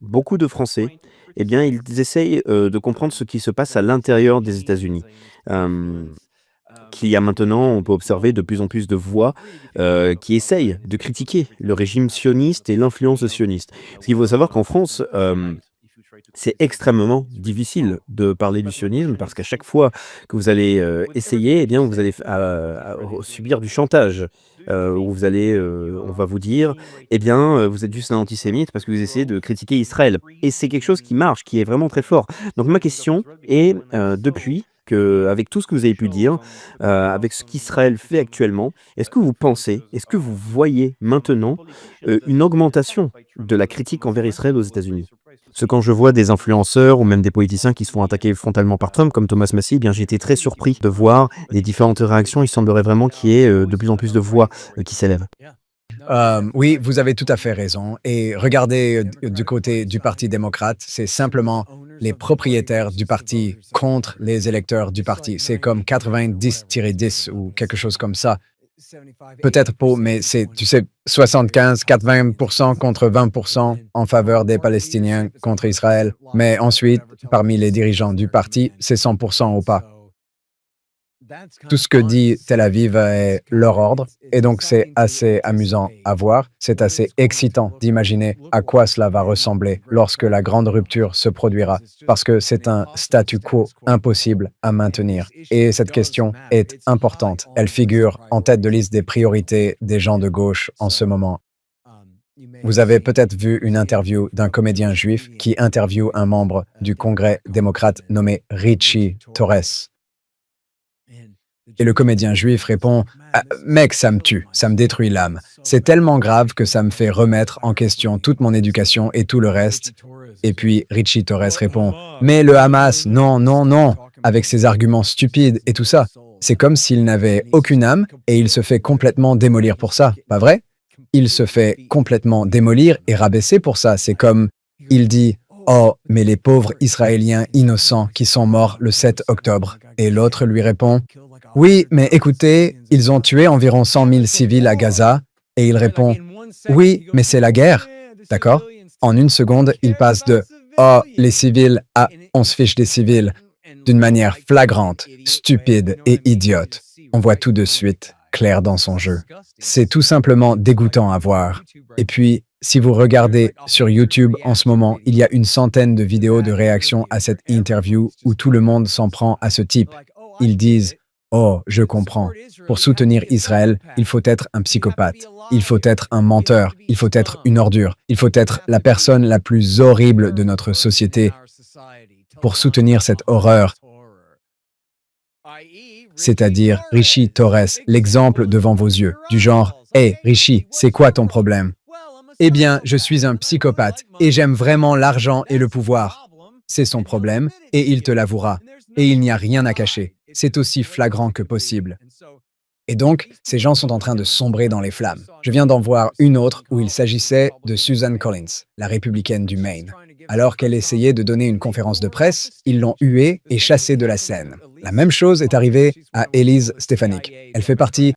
beaucoup de Français, eh bien, ils essayent de comprendre ce qui se passe à l'intérieur des États-Unis. Euh, qu'il y a maintenant, on peut observer de plus en plus de voix qui essayent de critiquer le régime sioniste et l'influence sioniste. Parce qu'il faut savoir qu'en France, c'est extrêmement difficile de parler du sionisme parce qu'à chaque fois que vous allez essayer, eh bien, vous allez subir du chantage. Où vous allez, on va vous dire, eh bien, vous êtes juste un antisémite parce que vous essayez de critiquer Israël. Et c'est quelque chose qui marche, qui est vraiment très fort. Donc ma question est, depuis avec tout ce que vous avez pu dire, avec ce qu'Israël fait actuellement, est-ce que vous pensez, est-ce que vous voyez maintenant une augmentation de la critique envers Israël aux États-Unis? Parce que quand je vois des influenceurs ou même des politiciens qui se font attaquer frontalement par Trump, comme Thomas Massie, eh bien j'ai été très surpris de voir les différentes réactions. Il semblerait vraiment qu'il y ait de plus en plus de voix qui s'élèvent. Oui, vous avez tout à fait raison. Et regardez du côté du Parti démocrate, c'est simplement les propriétaires du parti contre les électeurs du parti. C'est comme 90-10 ou quelque chose comme ça. Peut-être pas, mais c'est, tu sais, 75, 80% contre 20% en faveur des Palestiniens contre Israël. Mais ensuite, parmi les dirigeants du parti, c'est 100% au pas. Tout ce que dit Tel Aviv est leur ordre, et donc c'est assez amusant à voir, c'est assez excitant d'imaginer à quoi cela va ressembler lorsque la grande rupture se produira, parce que c'est un statu quo impossible à maintenir. Et cette question est importante, elle figure en tête de liste des priorités des gens de gauche en ce moment. Vous avez peut-être vu une interview d'un comédien juif qui interviewe un membre du Congrès démocrate nommé Richie Torres. Et le comédien juif répond, ah, mec, ça me tue, ça me détruit l'âme. C'est tellement grave que ça me fait remettre en question toute mon éducation et tout le reste. Et puis Richie Torres répond, mais le Hamas, non, non, non, avec ses arguments stupides et tout ça. C'est comme s'il n'avait aucune âme et il se fait complètement démolir pour ça, pas vrai? Il se fait complètement démolir et rabaisser pour ça. C'est comme, il dit, oh, mais les pauvres Israéliens innocents qui sont morts le 7 octobre. Et l'autre lui répond, oui, mais écoutez, ils ont tué environ 100 000 civils à Gaza. Et il répond, oui, mais c'est la guerre. D'accord? En une seconde, il passe de oh, les civils à on se fiche des civils d'une manière flagrante, stupide et idiote. On voit tout de suite clair dans son jeu. C'est tout simplement dégoûtant à voir. Et puis, si vous regardez sur YouTube en ce moment, il y a une centaine de vidéos de réaction à cette interview où tout le monde s'en prend à ce type. Ils disent oh, je comprends. Pour soutenir Israël, il faut être un psychopathe. Il faut être un menteur. Il faut être une ordure. Il faut être la personne la plus horrible de notre société pour soutenir cette horreur. C'est-à-dire Richie Torres, l'exemple devant vos yeux, du genre « Hey, Richie, c'est quoi ton problème ?» Eh bien, je suis un psychopathe et j'aime vraiment l'argent et le pouvoir. C'est son problème et il te l'avouera. Et il n'y a rien à cacher. C'est aussi flagrant que possible. Et donc, ces gens sont en train de sombrer dans les flammes. Je viens d'en voir une autre où il s'agissait de Susan Collins, la républicaine du Maine. Alors qu'elle essayait de donner une conférence de presse, ils l'ont huée et chassée de la scène. La même chose est arrivée à Elise Stefanik. Elle fait partie